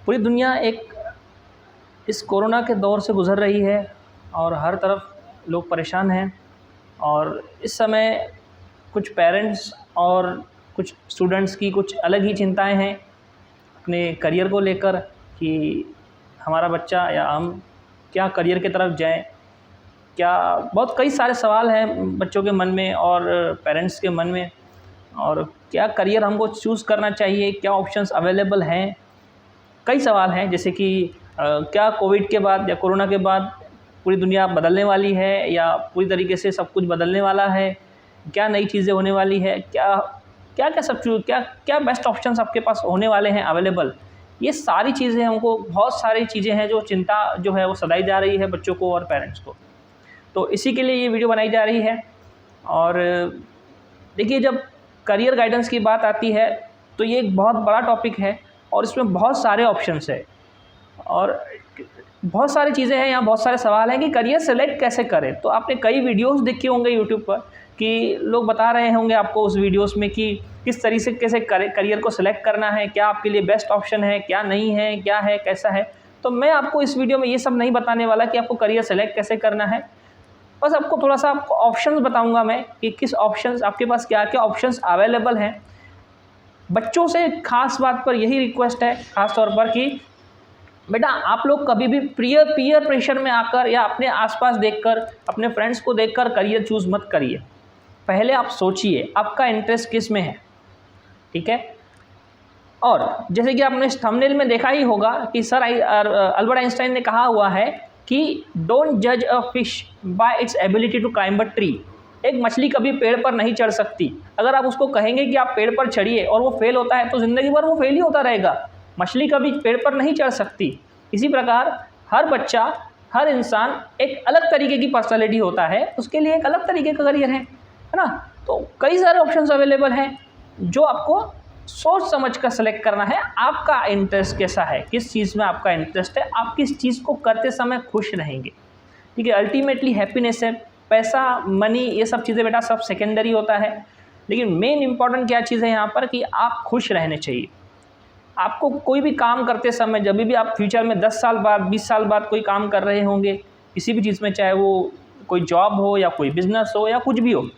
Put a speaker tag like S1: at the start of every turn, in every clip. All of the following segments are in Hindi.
S1: पूरी दुनिया इस कोरोना के दौर से गुज़र रही है और हर तरफ लोग परेशान हैं। और इस समय कुछ पेरेंट्स और कुछ स्टूडेंट्स की कुछ अलग ही चिंताएं हैं अपने करियर को लेकर कि हमारा बच्चा या हम क्या करियर की तरफ जाएं। क्या बहुत कई सारे सवाल हैं बच्चों के मन में और पेरेंट्स के मन में, और क्या करियर हमको चूज़ करना चाहिए, क्या ऑप्शंस अवेलेबल हैं। कई सवाल हैं जैसे कि क्या कोविड के बाद या कोरोना के बाद पूरी दुनिया बदलने वाली है या पूरी तरीके से सब कुछ बदलने वाला है, क्या नई चीज़ें होने वाली है, क्या क्या क्या सब चीज़ क्या बेस्ट ऑप्शंस आपके पास होने वाले हैं अवेलेबल। ये सारी चीज़ें हमको, बहुत सारी चीज़ें हैं जो चिंता जो है वो सताई जा रही है बच्चों को और पेरेंट्स को। तो इसी के लिए ये वीडियो बनाई जा रही है। और देखिए, जब करियर गाइडेंस की बात आती है तो ये एक बहुत बड़ा टॉपिक है और इसमें बहुत सारे ऑप्शंस है और बहुत सारी चीज़ें हैं, यहाँ बहुत सारे सवाल हैं कि करियर सेलेक्ट कैसे करें। तो आपने कई वीडियोस देखे होंगे यूट्यूब पर कि लोग बता रहे होंगे आपको उस वीडियोस में कि किस तरीके से कैसे करियर को सिलेक्ट करना है, क्या आपके लिए बेस्ट ऑप्शन है, क्या नहीं है, क्या है, कैसा है। तो मैं आपको इस वीडियो में ये सब नहीं बताने वाला कि आपको करियर सेलेक्ट कैसे करना है। बस आपको थोड़ा सा आपको ऑप्शंस बताऊंगा मैं कि किस ऑप्शंस आपके पास क्या क्या ऑप्शंस अवेलेबल हैं। बच्चों से खास बात पर यही रिक्वेस्ट है खास तौर पर कि बेटा आप लोग कभी भी पीयर प्रेशर में आकर या अपने आसपास देखकर, अपने फ्रेंड्स को देखकर करियर चूज़ मत करिए। पहले आप सोचिए आपका इंटरेस्ट किस में है, ठीक है। और जैसे कि आपने इस थंबनेल में देखा ही होगा कि सर अल्बर्ट आइंस्टाइन ने कहा हुआ है कि डोंट जज a fish by its ability to climb a tree. एक मछली कभी पेड़ पर नहीं चढ़ सकती। अगर आप उसको कहेंगे कि आप पेड़ पर चढ़िए और वो फेल होता है तो ज़िंदगी भर वो फेल ही होता रहेगा। मछली कभी पेड़ पर नहीं चढ़ सकती। इसी प्रकार हर बच्चा, हर इंसान एक अलग तरीके की पर्सनैलिटी होता है, उसके लिए एक अलग तरीके का करियर है ना। तो कई सारे ऑप्शंस अवेलेबल हैं जो आपको सोच समझ कर सेलेक्ट करना है। आपका इंटरेस्ट कैसा है, किस चीज़ में आपका इंटरेस्ट है, आप किस चीज़ को करते समय खुश रहेंगे, ठीक है। अल्टीमेटली हैप्पीनेस है। पैसा, मनी, ये सब चीज़ें बेटा सब सेकेंडरी होता है, लेकिन मेन इंपॉर्टेंट क्या चीज़ है यहाँ पर कि आप खुश रहने चाहिए। आपको कोई भी काम करते समय, जब भी आप फ्यूचर में 10 साल बाद, 20 साल बाद कोई काम कर रहे होंगे किसी भी चीज़ में, चाहे वो कोई जॉब हो या कोई बिजनेस हो या कुछ भी हो,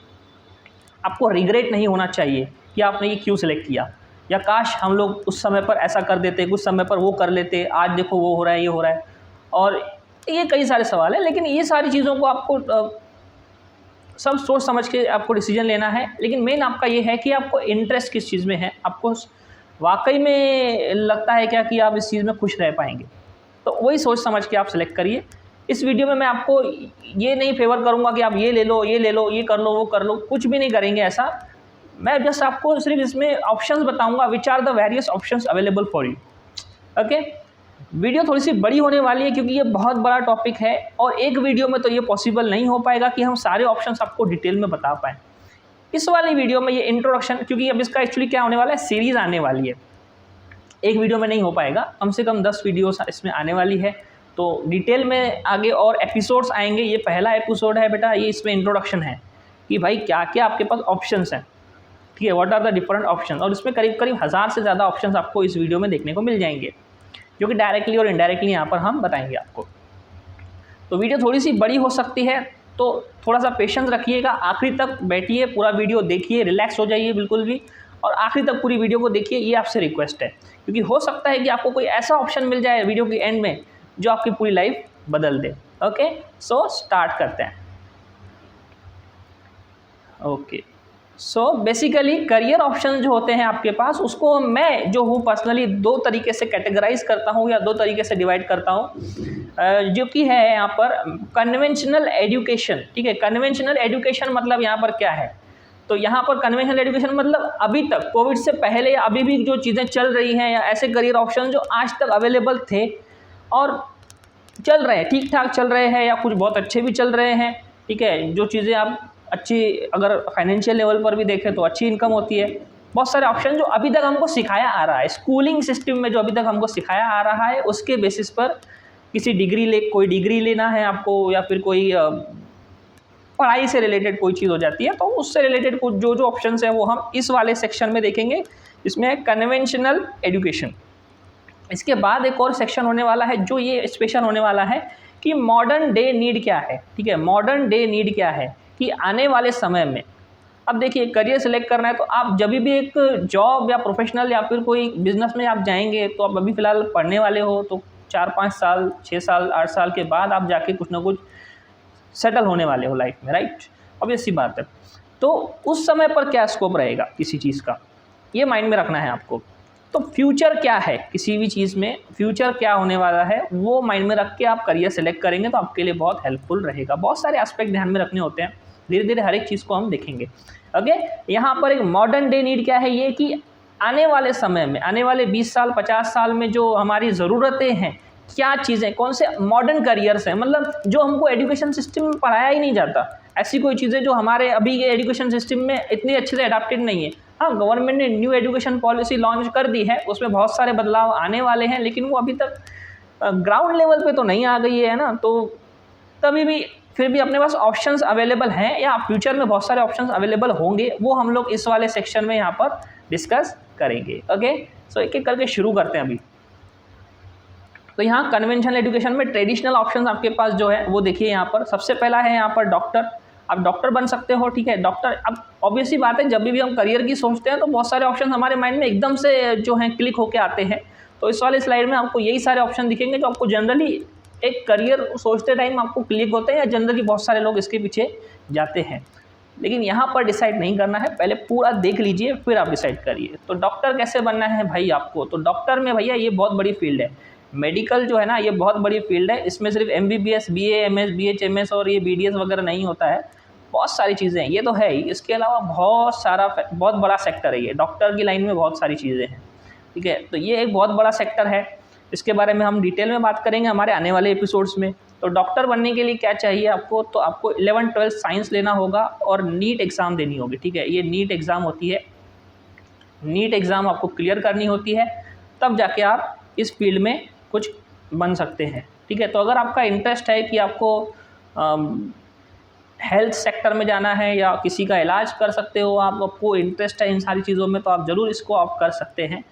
S1: आपको रिग्रेट नहीं होना चाहिए कि आपने ये क्यों सिलेक्ट किया, या काश हम लोग उस समय पर ऐसा कर देते, कुछ समय पर वो कर लेते, आज देखो वो हो रहा है, ये हो रहा है। और ये कई सारे सवाल हैं, लेकिन ये सारी चीज़ों को आपको सब सोच समझ के आपको डिसीजन लेना है। लेकिन मेन आपका ये है कि आपको इंटरेस्ट किस चीज़ में है, आपको वाकई में लगता है क्या कि आप इस चीज़ में खुश रह पाएंगे, तो वही सोच समझ के आप सेलेक्ट करिए। इस वीडियो में मैं आपको ये नहीं फेवर करूंगा कि आप ये ले लो, ये ले लो, ये कर लो, वो कर लो, कुछ भी नहीं करेंगे ऐसा। मैं जस्ट आपको सिर्फ इसमें ऑप्शंस बताऊंगा, which are the various options available for you. Okay, video थोड़ी सी बड़ी होने वाली है क्योंकि ये बहुत बड़ा टॉपिक है और एक वीडियो में तो ये पॉसिबल नहीं हो पाएगा कि हम सारे ऑप्शंस आपको डिटेल में बता पाएँ। इस वाली वीडियो में ये इंट्रोडक्शन, क्योंकि अब इसका एक्चुअली क्या होने वाला है, सीरीज़ आने वाली है, एक वीडियो में नहीं हो पाएगा, कम से कम 10 वीडियोस इसमें आने वाली है। तो डिटेल में आगे और एपिसोड्स आएंगे। ये पहला एपिसोड है बेटा, ये इसमें इंट्रोडक्शन है कि भाई क्या क्या आपके पास ऑप्शंस हैं, ठीक है, what are the different option. और इसमें करीब करीब 1000 से ज़्यादा ऑप्शंस आपको इस वीडियो में देखने को मिल जाएंगे, जो कि डायरेक्टली और इनडायरेक्टली यहाँ पर हम बताएंगे आपको। तो वीडियो थोड़ी सी बड़ी हो सकती है, तो थोड़ा सा पेशेंस रखिएगा, आखिरी तक बैठिए, पूरा वीडियो देखिए, रिलैक्स हो जाइए बिल्कुल भी, और आखिरी तक पूरी वीडियो को देखिए, ये आपसे रिक्वेस्ट है। क्योंकि हो सकता है कि आपको कोई ऐसा ऑप्शन मिल जाए वीडियो के एंड में जो आपकी पूरी लाइफ बदल दे। ओके, सो स्टार्ट करते हैं। Okay, so basically career option जो होते हैं आपके पास, उसको मैं जो हूँ पर्सनली 2 तरीके से कैटेगराइज करता हूँ या 2 तरीके से डिवाइड करता हूँ, जो कि है यहाँ पर कन्वेंशनल एजुकेशन, ठीक है। कन्वेंशनल एजुकेशन मतलब यहाँ पर क्या है, तो यहाँ पर कन्वेंशनल एजुकेशन मतलब अभी तक कोविड से पहले या अभी भी जो चीज़ें चल रही हैं या ऐसे करियर ऑप्शन जो आज तक अवेलेबल थे और चल रहे हैं, ठीक ठाक चल रहे हैं या कुछ बहुत अच्छे भी चल रहे हैं, ठीक है। जो चीज़ें आप अच्छी, अगर फाइनेंशियल लेवल पर भी देखें तो अच्छी इनकम होती है। बहुत सारे ऑप्शन जो अभी तक हमको सिखाया आ रहा है, स्कूलिंग सिस्टम में जो अभी तक हमको सिखाया आ रहा है, उसके बेसिस पर किसी कोई डिग्री लेना है आपको, या फिर कोई पढ़ाई से रिलेटेड कोई चीज़ हो जाती है, तो उससे रिलेटेड कुछ जो ऑप्शंस हैं वो हम इस वाले सेक्शन में देखेंगे। इसमें है कन्वेंशनल एजुकेशन। इसके बाद एक और सेक्शन होने वाला है जो ये स्पेशल होने वाला है कि मॉडर्न डे नीड क्या है। ठीक है, मॉडर्न डे नीड क्या है कि आने वाले समय में, अब देखिए करियर सेलेक्ट करना है तो आप जब भी एक जॉब या प्रोफेशनल या फिर कोई बिजनेस में आप जाएंगे तो आप अभी फ़िलहाल पढ़ने वाले हो, तो 4-5 साल 6 साल 8 साल के बाद आप जाके कुछ ना कुछ सेटल होने वाले हो लाइफ में, राइट। ऑब्वियस सी बात है। तो उस समय पर क्या स्कोप रहेगा किसी चीज़ का, ये माइंड में रखना है आपको। तो फ्यूचर क्या है किसी भी चीज़ में, फ्यूचर क्या होने वाला है वो माइंड में रख के आप करियर सेलेक्ट करेंगे तो आपके लिए बहुत हेल्पफुल रहेगा। बहुत सारे एस्पेक्ट ध्यान में रखने होते हैं, धीरे धीरे हर एक चीज़ को हम देखेंगे। ओके, यहाँ पर एक मॉडर्न डे नीड क्या है, ये कि आने वाले समय में, आने वाले 20 साल 50 साल में जो हमारी ज़रूरतें हैं, क्या चीज़ें, कौन से मॉडर्न करियर्स हैं, मतलब जो हमको एजुकेशन सिस्टम में पढ़ाया ही नहीं जाता, ऐसी कोई चीज़ें जो हमारे अभी के एजुकेशन सिस्टम में इतनी अच्छे से अडाप्टेड नहीं है। हाँ, गवर्नमेंट ने न्यू एजुकेशन पॉलिसी लॉन्च कर दी है, उसमें बहुत सारे बदलाव आने वाले हैं, लेकिन वो अभी तक ग्राउंड लेवल पे तो नहीं आ गई है ना। तो तभी भी फिर भी अपने पास ऑप्शंस अवेलेबल हैं या फ्यूचर में बहुत सारे ऑप्शंस अवेलेबल होंगे, वो हम लोग इस वाले सेक्शन में यहाँ पर डिस्कस करेंगे। ओके, सो एक एक करके शुरू करते हैं अभी। तो यहाँ कन्वेंशनल एजुकेशन में ट्रेडिशनल ऑप्शंस आपके पास जो है वो देखिए, यहाँ पर सबसे पहला है यहाँ पर डॉक्टर। आप डॉक्टर बन सकते हो, ठीक है। डॉक्टर, अब ऑब्वियस ही बात है, जब भी हम करियर की सोचते हैं तो बहुत सारे ऑप्शन हमारे माइंड में एकदम से जो हैं क्लिक होके आते हैं। तो इस वाले स्लाइड में आपको यही सारे ऑप्शन दिखेंगे जो आपको जनरली एक करियर सोचते टाइम आपको क्लिक होते हैं, या जनरली बहुत सारे लोग इसके पीछे जाते हैं। लेकिन यहाँ पर डिसाइड नहीं करना है, पहले पूरा देख लीजिए फिर आप डिसाइड करिए। तो डॉक्टर कैसे बनना है भाई आपको, तो डॉक्टर में भैया ये बहुत बड़ी फील्ड है। मेडिकल जो है ना, ये बहुत बड़ी फील्ड है। इसमें सिर्फ MBBS BA MS BHMS और ये BDS वगैरह नहीं होता है, बहुत सारी चीज़ें हैं, ये तो है ही। इसके अलावा बहुत बड़ा सेक्टर है ये, डॉक्टर की लाइन में बहुत सारी चीज़ें हैं, ठीक है। तो ये एक बहुत बड़ा सेक्टर है, इसके बारे में हम डिटेल में बात करेंगे हमारे आने वाले एपिसोड्स में। तो डॉक्टर बनने के लिए क्या चाहिए आपको, तो आपको 11-12 साइंस लेना होगा और नीट एग्ज़ाम देनी होगी, ठीक है। ये नीट एग्ज़ाम होती है, नीट एग्ज़ाम आपको क्लियर करनी होती है, तब जाके आप इस फील्ड में कुछ बन सकते हैं, ठीक है। तो अगर आपका इंटरेस्ट है कि आपको हेल्थ सेक्टर में जाना है या किसी का इलाज कर सकते हो, आपको इंटरेस्ट है इन सारी चीज़ों में, तो आप ज़रूर इसको आप कर सकते हैं।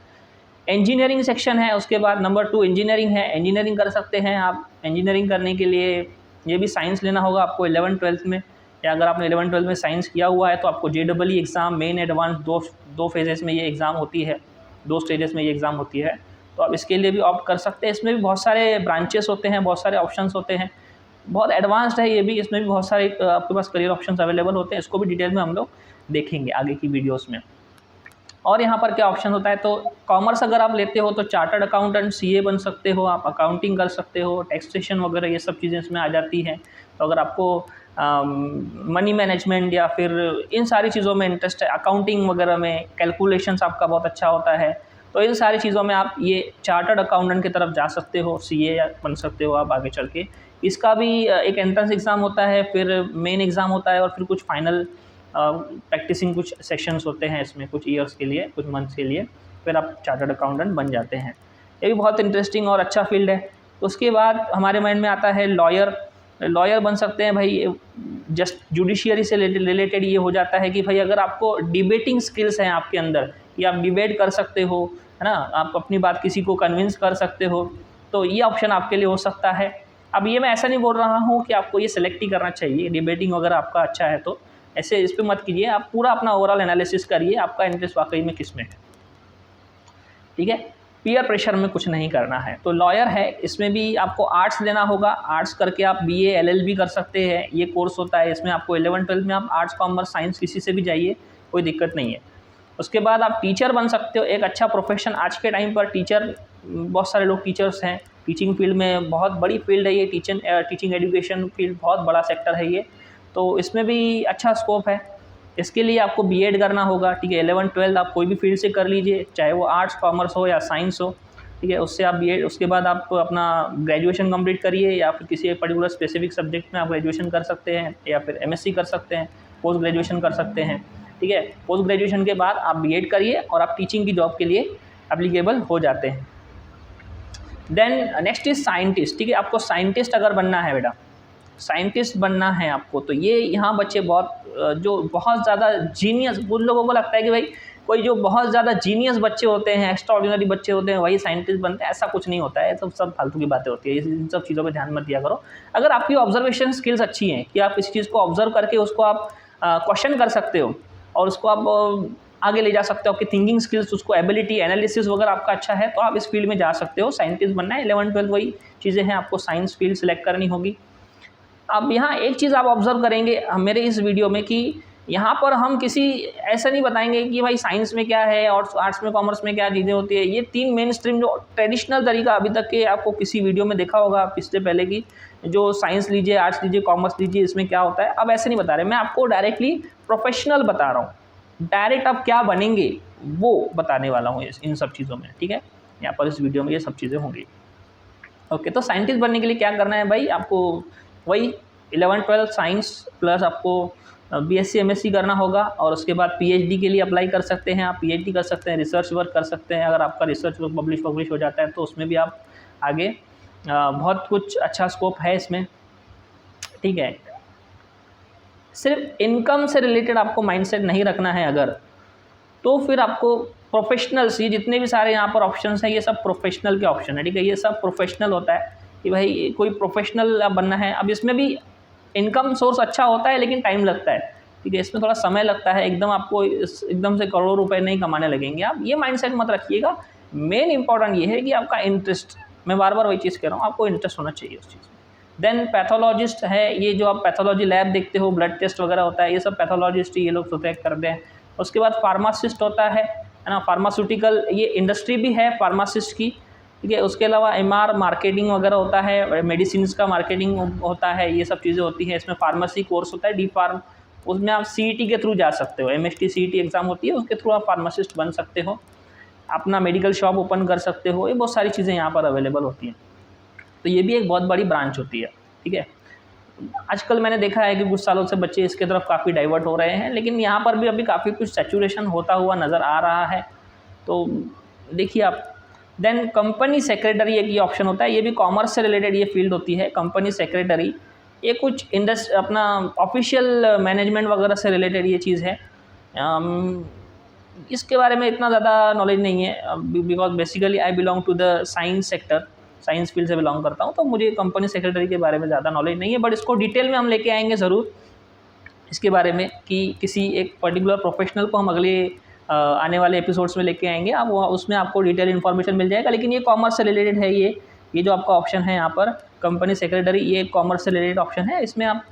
S1: इंजीनियरिंग सेक्शन है, उसके बाद नंबर 2 इंजीनियरिंग है, इंजीनियरिंग कर सकते हैं आप। इंजीनियरिंग करने के लिए ये भी साइंस लेना होगा आपको 11-12 में, या अगर आपने 11-12 में साइंस किया हुआ है तो आपको JEE एग्ज़ाम, मेन एडवांस, दो फेजेस में ये एग्ज़ाम होती है, 2 स्टेजेस में ये एग्ज़ाम होती है। तो आप इसके लिए भी ऑप्ट कर सकते हैं। इसमें भी बहुत सारे ब्रांचेस होते हैं, बहुत सारे ऑप्शंस होते हैं, बहुत एडवांस्ड है ये भी। इसमें भी बहुत सारे आपके पास करियर ऑप्शंस अवेलेबल होते हैं, इसको भी डिटेल में हम लोग देखेंगे आगे की वीडियोस में। और यहाँ पर क्या ऑप्शन होता है, तो कॉमर्स अगर आप लेते हो तो चार्टर्ड अकाउंटेंट CA बन सकते हो आप, अकाउंटिंग कर सकते हो, टैक्सेशन वगैरह ये सब चीज़ें इसमें आ जाती हैं। तो अगर आपको मनी मैनेजमेंट या फिर इन सारी चीज़ों में इंटरेस्ट है, अकाउंटिंग वगैरह में कैलकुलेशंस आपका बहुत अच्छा होता है, तो इन सारी चीज़ों में आप ये चार्टर्ड अकाउंटेंट की तरफ जा सकते हो, CA बन सकते हो आप आगे चल के। इसका भी एक एंट्रेंस एग्ज़ाम होता है, फिर मेन एग्ज़ाम होता है, और फिर कुछ फाइनल प्रैक्टिसिंग कुछ सेशंस होते हैं इसमें, कुछ ईयर्स के लिए, कुछ मंथ्स के लिए, फिर आप चार्टर्ड अकाउंटेंट बन जाते हैं। ये भी बहुत इंटरेस्टिंग और अच्छा फील्ड है। उसके बाद हमारे माइंड में आता है लॉयर बन सकते हैं भाई। जस्ट जुडिशियरी से रिलेटेड ये हो जाता है कि भाई अगर आपको डिबेटिंग स्किल्स हैं आपके अंदर, कि आप डिबेट कर सकते हो, है ना, आप अपनी बात किसी को कन्विंस कर सकते हो, तो ये ऑप्शन आपके लिए हो सकता है। अब ये मैं ऐसा नहीं बोल रहा हूँ कि आपको ये सेलेक्ट ही करना चाहिए, डिबेटिंग वगैरह आपका अच्छा है तो ऐसे इस पर मत कीजिए, आप पूरा अपना ओवरऑल एनालिसिस करिए आपका इंटरेस्ट वाकई में किस में है, ठीक है। पीयर प्रेशर में कुछ नहीं करना है। तो लॉयर है, इसमें भी आपको आर्ट्स लेना होगा, आर्ट्स करके आप BA LLB कर सकते हैं, ये कोर्स होता है। इसमें आपको 11-12 में आप आर्ट्स कॉमर्स साइंस किसी से भी जाइए, कोई दिक्कत नहीं है। उसके बाद आप टीचर बन सकते हो, एक अच्छा प्रोफेशन आज के टाइम पर टीचर, बहुत सारे लोग टीचर्स हैं, टीचिंग फील्ड में बहुत बड़ी फील्ड है ये, टीचिंग एजुकेशन फील्ड बहुत बड़ा सेक्टर है ये, तो इसमें भी अच्छा स्कोप है। इसके लिए आपको B.Ed करना होगा, ठीक है। 11-12 आप कोई भी फील्ड से कर लीजिए, चाहे वो आर्ट्स कॉमर्स हो या साइंस हो, ठीक है। उससे आप B.Ed, उसके बाद आप अपना ग्रेजुएशन कंप्लीट करिए, या फिर किसी पर्टिकुलर स्पेसिफिक सब्जेक्ट में आप ग्रेजुएशन कर सकते हैं, या फिर MSc कर सकते हैं, पोस्ट ग्रेजुएशन कर सकते हैं, ठीक है। पोस्ट ग्रेजुएशन के बाद आप B.Ed करिए और आप टीचिंग की जॉब के लिए एप्लीकेबल हो जाते हैं। देन नेक्स्ट इज साइंटिस्ट, ठीक है। आपको साइंटिस्ट अगर बनना है बेटा, साइंटिस्ट बनना है आपको, तो ये यहाँ बच्चे बहुत ज़्यादा जीनियस, उन लोगों को लगता है कि भाई कोई जो बहुत ज़्यादा जीनियस बच्चे होते हैं, एक्स्ट्रा ऑर्डिनरी बच्चे होते हैं, वही साइंटिस्ट बनते हैं, ऐसा कुछ नहीं होता है। सब फालतू की बातें होती है, इन सब चीज़ों पे ध्यान मत दिया करो। अगर आपकी ऑब्जर्वेशन स्किल्स अच्छी हैं कि आप किसी चीज़ को ऑब्जर्व करके उसको आप क्वेश्चन कर सकते हो और उसको आप आगे ले जा सकते हो, आपकी थिंकिंग स्किल्स, उसको एबिलिटी, एनालिसिस वगैरह आपका अच्छा है, तो आप इस फील्ड में जा सकते हो। साइंटिस्ट बनना है, 11-12 वही चीज़ें हैं, आपको साइंस फील्ड सेलेक्ट करनी होगी। अब यहाँ एक चीज़ आप ऑब्जर्व करेंगे मेरे इस वीडियो में कि यहाँ पर हम किसी ऐसा नहीं बताएंगे कि भाई साइंस में क्या है और आर्ट्स में, कॉमर्स में क्या चीज़ें होती है। ये 3 मेन स्ट्रीम जो ट्रेडिशनल तरीका अभी तक के आपको किसी वीडियो में देखा होगा पिछले पहले की, जो साइंस लीजिए, आर्ट्स लीजिए, कॉमर्स लीजिए, इसमें क्या होता है, अब ऐसे नहीं बता रहे। मैं आपको डायरेक्टली प्रोफेशनल बता रहा हूँ, डायरेक्ट आप क्या बनेंगे वो बताने वाला हूँ इन सब चीज़ों में, ठीक है। यहाँ पर इस वीडियो में ये सब चीज़ें होंगी। ओके, तो साइंटिस्ट बनने के लिए क्या करना है भाई, आपको वही 11-12 साइंस प्लस आपको बीएससी एमएससी करना होगा और उसके बाद पीएचडी के लिए अप्लाई कर सकते हैं। आप पीएचडी कर सकते हैं, रिसर्च वर्क कर सकते हैं। अगर आपका रिसर्च वर्क पब्लिश हो जाता है तो उसमें भी आप आगे बहुत कुछ अच्छा स्कोप है इसमें, ठीक है। सिर्फ इनकम से रिलेटेड आपको माइंडसेट नहीं रखना है अगर, तो फिर आपको प्रोफेशनल्स, ये जितने भी सारे यहाँ पर ऑप्शंस हैं ये सब प्रोफेशनल के ऑप्शन है, ठीक है। ये सब प्रोफेशनल होता है कि भाई कोई प्रोफेशनल बनना है। अब इसमें भी इनकम सोर्स अच्छा होता है लेकिन टाइम लगता है, ठीक है। इसमें थोड़ा समय लगता है, एकदम आपको एकदम से करोड़ों रुपए नहीं कमाने लगेंगे। आप ये माइंडसेट मत रखिएगा। मेन इंपॉर्टेंट ये है कि आपका इंटरेस्ट, मैं बार बार वही चीज़ कह रहा हूँ, आपको इंटरेस्ट होना चाहिए उस चीज़ में। देन पैथोलॉजिस्ट है, ये जो आप पैथोलॉजी लैब देखते हो, ब्लड टेस्ट वगैरह होता है, ये सब पैथोलॉजिस्ट ये लोग प्रोटेक्ट करते हैं। उसके बाद फार्मासिस्ट होता है ना, फार्मास्यूटिकल ये इंडस्ट्री भी है फार्मासिस्ट की, ठीक है। उसके अलावा एमआर मार्केटिंग वगैरह होता है, मेडिसिन का मार्केटिंग होता है, ये सब चीज़ें होती हैं। इसमें फार्मेसी कोर्स होता है, डी फार्म, उसमें आप सीईटी के थ्रू जा सकते हो, एमएसटी सीईटी एग्ज़ाम होती है, उसके थ्रू आप फार्मासिस्ट बन सकते हो, अपना मेडिकल शॉप ओपन कर सकते हो। ये बहुत सारी चीज़ें यहाँ पर अवेलेबल होती हैं, तो ये भी एक बहुत बड़ी ब्रांच होती है, ठीक है। आजकल मैंने देखा है कि कुछ सालों से बच्चे इसके तरफ काफ़ी डाइवर्ट हो रहे हैं, लेकिन यहाँ पर भी अभी काफ़ी कुछ सैचुरेशन होता हुआ नज़र आ रहा है, तो देखिए आप। देन कंपनी सेक्रेटरी एक ये ऑप्शन होता है, ये भी कॉमर्स से रिलेटेड ये फील्ड होती है, कंपनी सेक्रेटरी। ये कुछ अपना ऑफिशियल मैनेजमेंट वगैरह से रिलेटेड ये चीज़ है। इसके बारे में इतना ज़्यादा नॉलेज नहीं है, because basically I belong to the science sector, science field से बिलोंग करता हूँ, तो मुझे कंपनी सेक्रेटरी के बारे में ज़्यादा नॉलेज नहीं है। बट इसको डिटेल में हम लेके आएंगे ज़रूर इसके बारे में, कि किसी एक पर्टिकुलर प्रोफेशनल को हम अगले आने वाले एपिसोड्स में लेके आएंगे। आप उसमें आपको डिटेल इन्फॉर्मेशन मिल जाएगा। लेकिन ये कॉमर्स से रिलेटेड है, ये जो आपका ऑप्शन है यहाँ पर कंपनी सेक्रेटरी, ये कॉमर्स से रिलेटेड ऑप्शन है। इसमें आप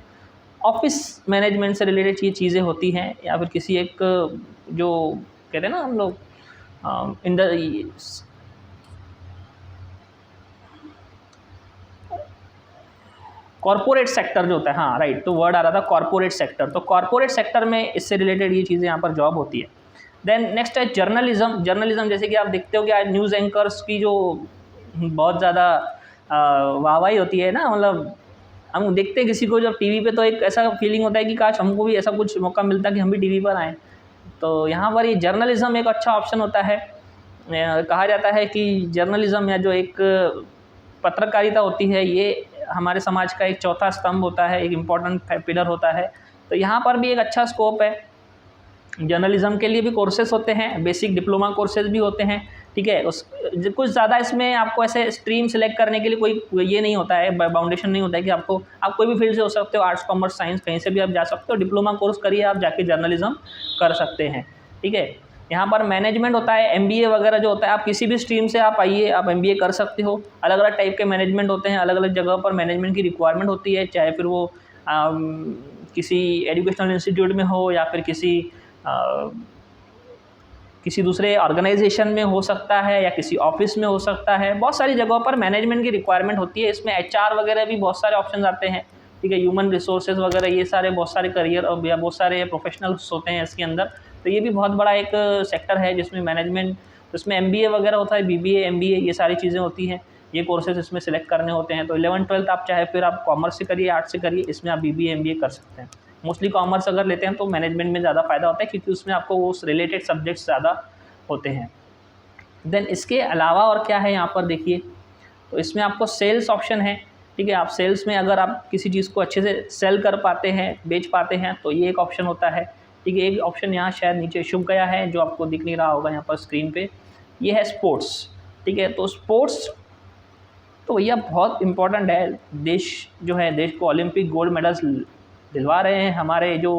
S1: ऑफिस मैनेजमेंट से रिलेटेड ये चीज़ें होती हैं, या फिर किसी एक जो कहते हैं ना हम लोग कॉर्पोरेट सेक्टर जो होता है, हाँ राइट, तो वर्ड आ रहा था कॉर्पोरेट सेक्टर। तो कॉर्पोरेट सेक्टर में इससे रिलेटेड ये चीज़ें यहाँ पर जॉब होती है। देन नेक्स्ट है जर्नलिज्म। जर्नलिज्म जैसे कि आप देखते हो कि आज न्यूज़ एंकर्स की जो बहुत ज़्यादा वाहवाही होती है ना, मतलब हम देखते हैं किसी को जब टीवी पे, तो एक ऐसा फीलिंग होता है कि काश हमको भी ऐसा कुछ मौका मिलता कि हम भी टीवी पर आएँ। तो यहाँ पर ये जर्नलिज्म एक अच्छा ऑप्शन होता है। कहा जाता है कि जर्नलिज्म या जो एक पत्रकारिता होती है, ये हमारे समाज का एक चौथा स्तंभ होता है, एक इम्पॉर्टेंट पिलर होता है। तो यहाँ पर भी एक अच्छा स्कोप है। जर्नलिज्म के लिए भी कोर्सेज होते हैं, बेसिक डिप्लोमा कोर्सेज भी होते हैं, ठीक है। कुछ ज़्यादा इसमें आपको ऐसे स्ट्रीम सेलेक्ट करने के लिए कोई ये नहीं होता है, बाउंडेशन नहीं होता है कि आप कोई भी फील्ड से हो सकते हो, आर्ट्स कॉमर्स साइंस कहीं से भी आप जा सकते हो। डिप्लोमा कोर्स करिए, आप जाके जर्नलिज्म कर सकते हैं, ठीक है। यहाँ पर मैनेजमेंट होता है, एमबीए वगैरह जो होता है, आप किसी भी स्ट्रीम से आप आइए, आप एमबीए कर सकते हो। अलग अलग टाइप के मैनेजमेंट होते हैं, अलग अलग जगह पर मैनेजमेंट की रिक्वायरमेंट होती है, चाहे फिर वो किसी एजुकेशनल इंस्टीट्यूट में हो या फिर किसी दूसरे ऑर्गेनाइजेशन में हो सकता है, या किसी ऑफिस में हो सकता है। बहुत सारी जगहों पर मैनेजमेंट की रिक्वायरमेंट होती है। इसमें एचआर वगैरह भी बहुत सारे ऑप्शन आते हैं, ठीक है। ह्यूमन रिसोर्सेज वगैरह, ये सारे बहुत सारे करियर और या बहुत सारे प्रोफेशनल्स होते हैं इसके अंदर। तो ये भी बहुत बड़ा एक सेक्टर है जिसमें मैनेजमेंट, इसमें एमबीए वगैरह होता है, बीबीए, एमबीए, ये सारी चीज़ें होती हैं। ये कोर्सेज इसमें सिलेक्ट करने होते हैं। तो 11-12 आप चाहे फिर आप कॉमर्स से करिए, आर्ट्स से करिए, इसमें आप बीबीए, एमबीए कर सकते हैं। मोस्टली कॉमर्स अगर लेते हैं तो मैनेजमेंट में ज़्यादा फ़ायदा होता है, क्योंकि उसमें आपको वो रिलेटेड सब्जेक्ट्स ज़्यादा होते हैं। देन इसके अलावा और क्या है यहाँ पर देखिए, तो इसमें आपको सेल्स ऑप्शन है, ठीक है। आप सेल्स में अगर आप किसी चीज़ को अच्छे से सेल कर पाते हैं, बेच पाते हैं, तो ये एक ऑप्शन होता है। ठीक है। एक ऑप्शन यहाँ शायद नीचे छुप गया है जो आपको दिख नहीं रहा होगा यहाँ पर स्क्रीन पे, ये है स्पोर्ट्स, ठीक है। तो स्पोर्ट्स तो भैया बहुत इंपॉर्टेंट है, देश जो है देश को ओलंपिक गोल्ड मेडल्स दिलवा रहे हैं हमारे जो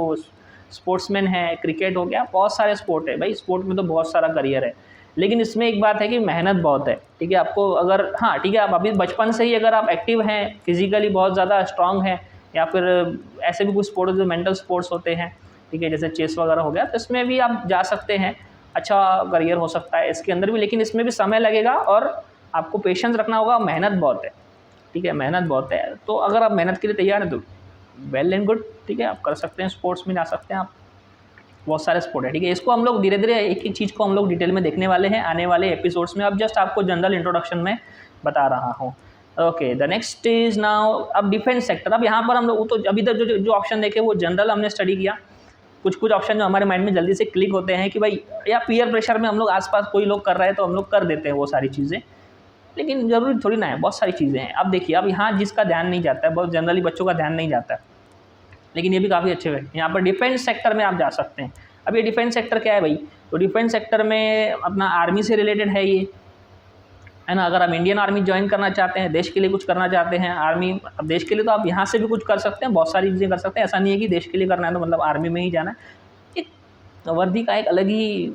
S1: स्पोर्ट्समैन हैं। क्रिकेट हो गया, बहुत सारे स्पोर्ट है भाई, स्पोर्ट में तो बहुत सारा करियर है, लेकिन इसमें एक बात है कि मेहनत बहुत है, ठीक है। आपको अगर हाँ ठीक है, आप अभी बचपन से ही अगर आप एक्टिव हैं, फिजिकली बहुत ज़्यादा स्ट्रांग हैं, या फिर ऐसे भी कुछ स्पोर्ट्स जो मेंटल स्पोर्ट्स होते हैं, ठीक है, जैसे चेस वगैरह हो गया, तो इसमें भी आप जा सकते हैं, अच्छा करियर हो सकता है इसके अंदर भी, लेकिन इसमें भी समय लगेगा और आपको पेशेंस रखना होगा, मेहनत बहुत है, ठीक है, मेहनत बहुत है। तो अगर आप मेहनत के लिए तैयार हैं तो वेल एंड गुड, ठीक है, आप कर सकते हैं, स्पोर्ट्स में जा सकते हैं आप, बहुत सारे स्पोर्ट है, ठीक है। इसको हम लोग धीरे धीरे एक एक चीज़ को हम लोग डिटेल में देखने वाले हैं आने वाले एपिसोड्स में। अब जस्ट आपको जनरल इंट्रोडक्शन में बता रहा हूँ। Okay, the next is now अब डिफेंस सेक्टर। अब यहाँ पर हम लोग तो अभी तक जो ऑप्शन देखे वो जनरल हमने स्टडी किया, कुछ ऑप्शन जो हमारे माइंड में जल्दी से क्लिक होते हैं कि भाई, या पीयर प्रेशर में हम लोग आसपास कोई लोग कर रहे हैं तो हम लोग कर देते हैं वो सारी चीज़ें, लेकिन ज़रूरी थोड़ी ना है, बहुत सारी चीज़ें हैं। अब देखिए, अब यहाँ जिसका ध्यान नहीं जाता है, बहुत जनरली बच्चों का ध्यान नहीं जाता है, लेकिन ये भी काफ़ी अच्छे हैं। यहाँ पर डिफेंस सेक्टर में आप जा सकते हैं। अब ये डिफेंस सेक्टर क्या है भाई, तो डिफेंस सेक्टर में अपना आर्मी से रिलेटेड है ये, है ना। अगर आप इंडियन आर्मी ज्वाइन करना चाहते हैं, देश के लिए कुछ करना चाहते हैं आर्मी, अब देश के लिए तो आप यहाँ से भी कुछ कर सकते हैं, बहुत सारी चीज़ें कर सकते हैं, ऐसा नहीं है कि देश के लिए करना है तो मतलब आर्मी में ही जाना है। एक वर्दी का एक अलग ही,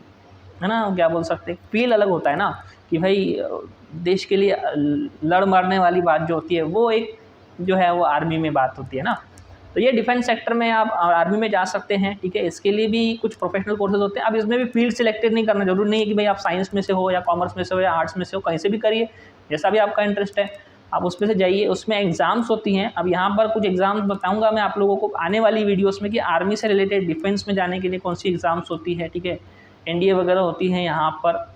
S1: है ना, क्या बोल सकते हैं, फील अलग होता है ना, कि भाई देश के लिए लड़ मरने वाली बात जो होती है वो एक जो है वो आर्मी में बात होती है ना। तो ये डिफेंस सेक्टर में आप आर्मी में जा सकते हैं, ठीक है। इसके लिए भी कुछ प्रोफेशनल कोर्सेज होते हैं। अब इसमें भी फील्ड सिलेक्टेड नहीं करना, जरूरी नहीं है कि भाई आप साइंस में से हो या कॉमर्स में से हो या आर्ट्स में से हो, कहीं से भी करिए, जैसा भी आपका इंटरेस्ट है आप उसमें से जाइए। उसमें एग्ज़ाम्स होती हैं। अब यहाँ पर कुछ एग्ज़ाम्स बताऊँगा मैं आप लोगों को आने वाली वीडियोज़ में कि आर्मी से रिलेटेड डिफेंस में जाने के लिए कौन सी एग्ज़ाम्स होती है, ठीक है। NDA वगैरह होती हैं, यहाँ पर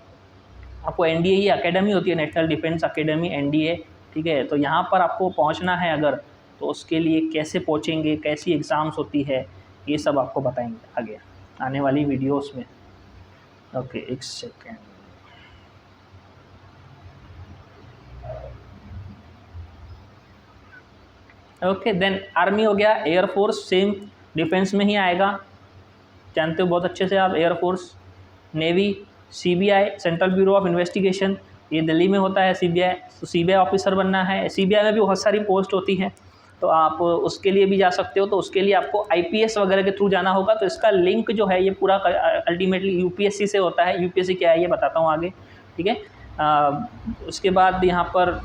S1: आपको NDA ही अकेडमी होती है, नेशनल डिफेंस अकेडमी, NDA, ठीक है। तो यहाँ पर आपको पहुँचना है अगर, तो उसके लिए कैसे पहुँचेंगे, कैसी एग्ज़ाम्स होती है, ये सब आपको बताएंगे आगे आने वाली वीडियोस में। ओके, एक सेकेंड। ओके, देन आर्मी हो गया, एयरफोर्स सेम डिफेंस में ही आएगा, जानते हो बहुत अच्छे से आप। Air force, navy, CBI central bureau of investigation, ये दिल्ली में होता है CBI, तो CBI ऑफिसर बनना है। CBI में भी बहुत सारी पोस्ट होती हैं, तो आप उसके लिए भी जा सकते हो। तो उसके लिए आपको IPS वगैरह के थ्रू जाना होगा। तो इसका लिंक जो है ये पूरा अल्टीमेटली UPSC से होता है। UPSC क्या है ये बताता हूँ आगे, ठीक है। उसके बाद यहाँ पर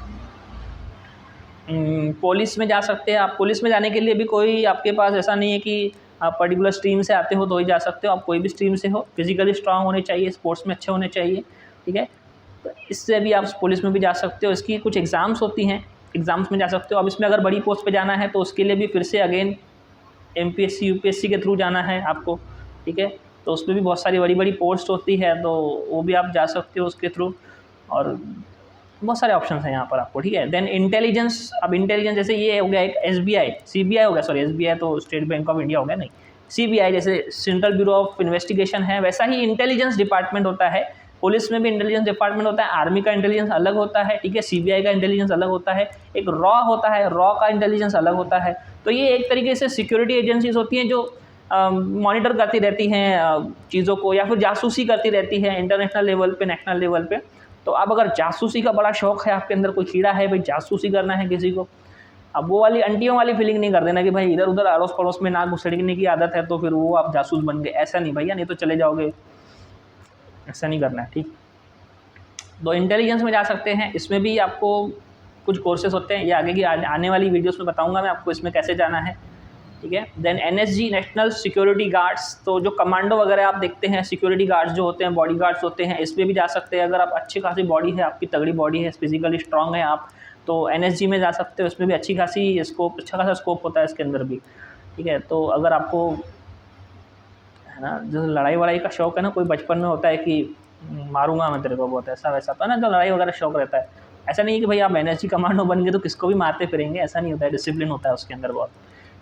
S1: पुलिस में जा सकते हैं आप। पुलिस में जाने के लिए भी कोई आपके पास ऐसा नहीं है कि आप पर्टिकुलर स्ट्रीम से आते हो तो ही जा सकते हो, आप कोई भी स्ट्रीम से हो, फिजिकली स्ट्रांग होने चाहिए, स्पोर्ट्स में अच्छे होने चाहिए, ठीक है। तो इससे भी आप पुलिस में भी जा सकते हो। इसकी कुछ एग्ज़ाम्स होती हैं, एग्ज़ाम्स में जा सकते हो। अब इसमें अगर बड़ी पोस्ट पे जाना है तो उसके लिए भी फिर से अगेन MPSC UPSC के थ्रू जाना है आपको, ठीक है। तो उसमें भी बहुत सारी बड़ी बड़ी पोस्ट होती है, तो वो भी आप जा सकते हो उसके थ्रू, और बहुत सारे ऑप्शंस हैं यहाँ पर आपको, ठीक है। Then intelligence. अब इंटेलिजेंस जैसे ये हो गया एक SBI, CBI हो गया, सॉरी SBI तो स्टेट बैंक ऑफ इंडिया हो गया, नहीं, CBI जैसे सेंट्रल ब्यूरो ऑफ इन्वेस्टिगेशन है, वैसा ही इंटेलिजेंस डिपार्टमेंट होता है। पुलिस में भी इंटेलिजेंस डिपार्टमेंट होता है, आर्मी का इंटेलिजेंस अलग होता है, ठीक है, CBI का इंटेलिजेंस अलग होता है, एक रॉ होता है, रॉ का इंटेलिजेंस अलग होता है। तो ये एक तरीके से सिक्योरिटी एजेंसीज होती हैं जो मॉनिटर करती रहती हैं चीज़ों को, या फिर जासूसी करती रहती है इंटरनेशनल लेवल पे, नेशनल लेवल पे। तो अब अगर जासूसी का बड़ा शौक है आपके अंदर, कोई कीड़ा है भाई जासूसी करना है किसी को, अब वो वाली अंटियों वाली फीलिंग नहीं कर देना कि भाई इधर उधर अड़ोस पड़ोस में ना घुसड़ने की आदत है तो फिर वो आप जासूस बन गए, ऐसा नहीं भैया, नहीं तो चले जाओगे, ऐसा नहीं करना है, ठीक। तो इंटेलिजेंस में जा सकते हैं। इसमें भी आपको कुछ कोर्सेज होते हैं, ये आगे की आने वाली वीडियोस में बताऊंगा मैं आपको इसमें कैसे जाना है, ठीक है। Then NSG national security guards, तो जो कमांडो वगैरह आप देखते हैं, सिक्योरिटी गार्ड्स जो होते हैं, बॉडी गार्ड्स होते हैं, इसमें भी जा सकते हैं। अगर आप अच्छी खासी बॉडी है, आपकी तगड़ी बॉडी है, फिजिकली स्ट्रांग है आप, तो NSG में जा सकते हो। इसमें भी अच्छी खासी स्कोप, अच्छा खासा स्कोप होता है इसके अंदर भी, ठीक है। तो अगर आपको, है ना, जो लड़ाई वड़ाई का शौक है ना, कोई बचपन में होता है कि मारूंगा मैं तेरे को, बहुत ऐसा वैसा, तो ना जो लड़ाई वगैरह शौक रहता है, ऐसा नहीं है कि भाई आप NSG कमांडो बन गए तो किसको भी मारते फिरेंगे, ऐसा नहीं होता है, डिसिप्लिन होता है उसके अंदर बहुत,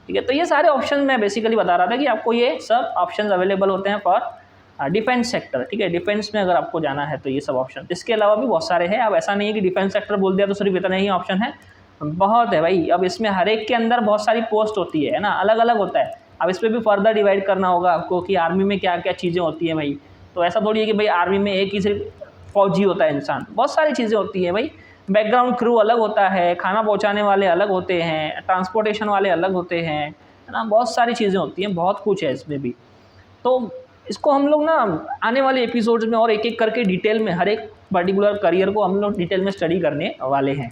S1: ठीक है। तो ये सारे ऑप्शन मैं बेसिकली बता रहा था कि आपको ये सब ऑप्शन अवेलेबल होते हैं फॉर डिफेंस सेक्टर, ठीक है। डिफेंस में अगर आपको जाना है तो ये सब ऑप्शन, इसके अलावा भी बहुत सारे हैं। अब ऐसा नहीं है कि डिफेंस सेक्टर बोल दिया तो सिर्फ इतना ही ऑप्शन है, बहुत है भाई। अब इसमें हर एक के अंदर बहुत सारी पोस्ट होती है ना, अलग अलग होता है। अब इस पर भी फर्दर डिवाइड करना होगा आपको कि आर्मी में क्या क्या चीज़ें होती हैं भाई। तो ऐसा थोड़ी है कि भाई आर्मी में एक ही सिर्फ फौजी होता है इंसान, बहुत सारी चीज़ें होती हैं भाई। बैकग्राउंड क्रू अलग होता है, खाना पहुंचाने वाले अलग होते हैं, ट्रांसपोर्टेशन वाले अलग होते हैं, है ना, बहुत सारी चीज़ें होती हैं, बहुत कुछ है इसमें भी। तो इसको हम लोग ना आने वाले एपिसोड्स में और एक एक करके डिटेल में हर एक पर्टिकुलर करियर को हम लोग डिटेल में स्टडी करने वाले हैं,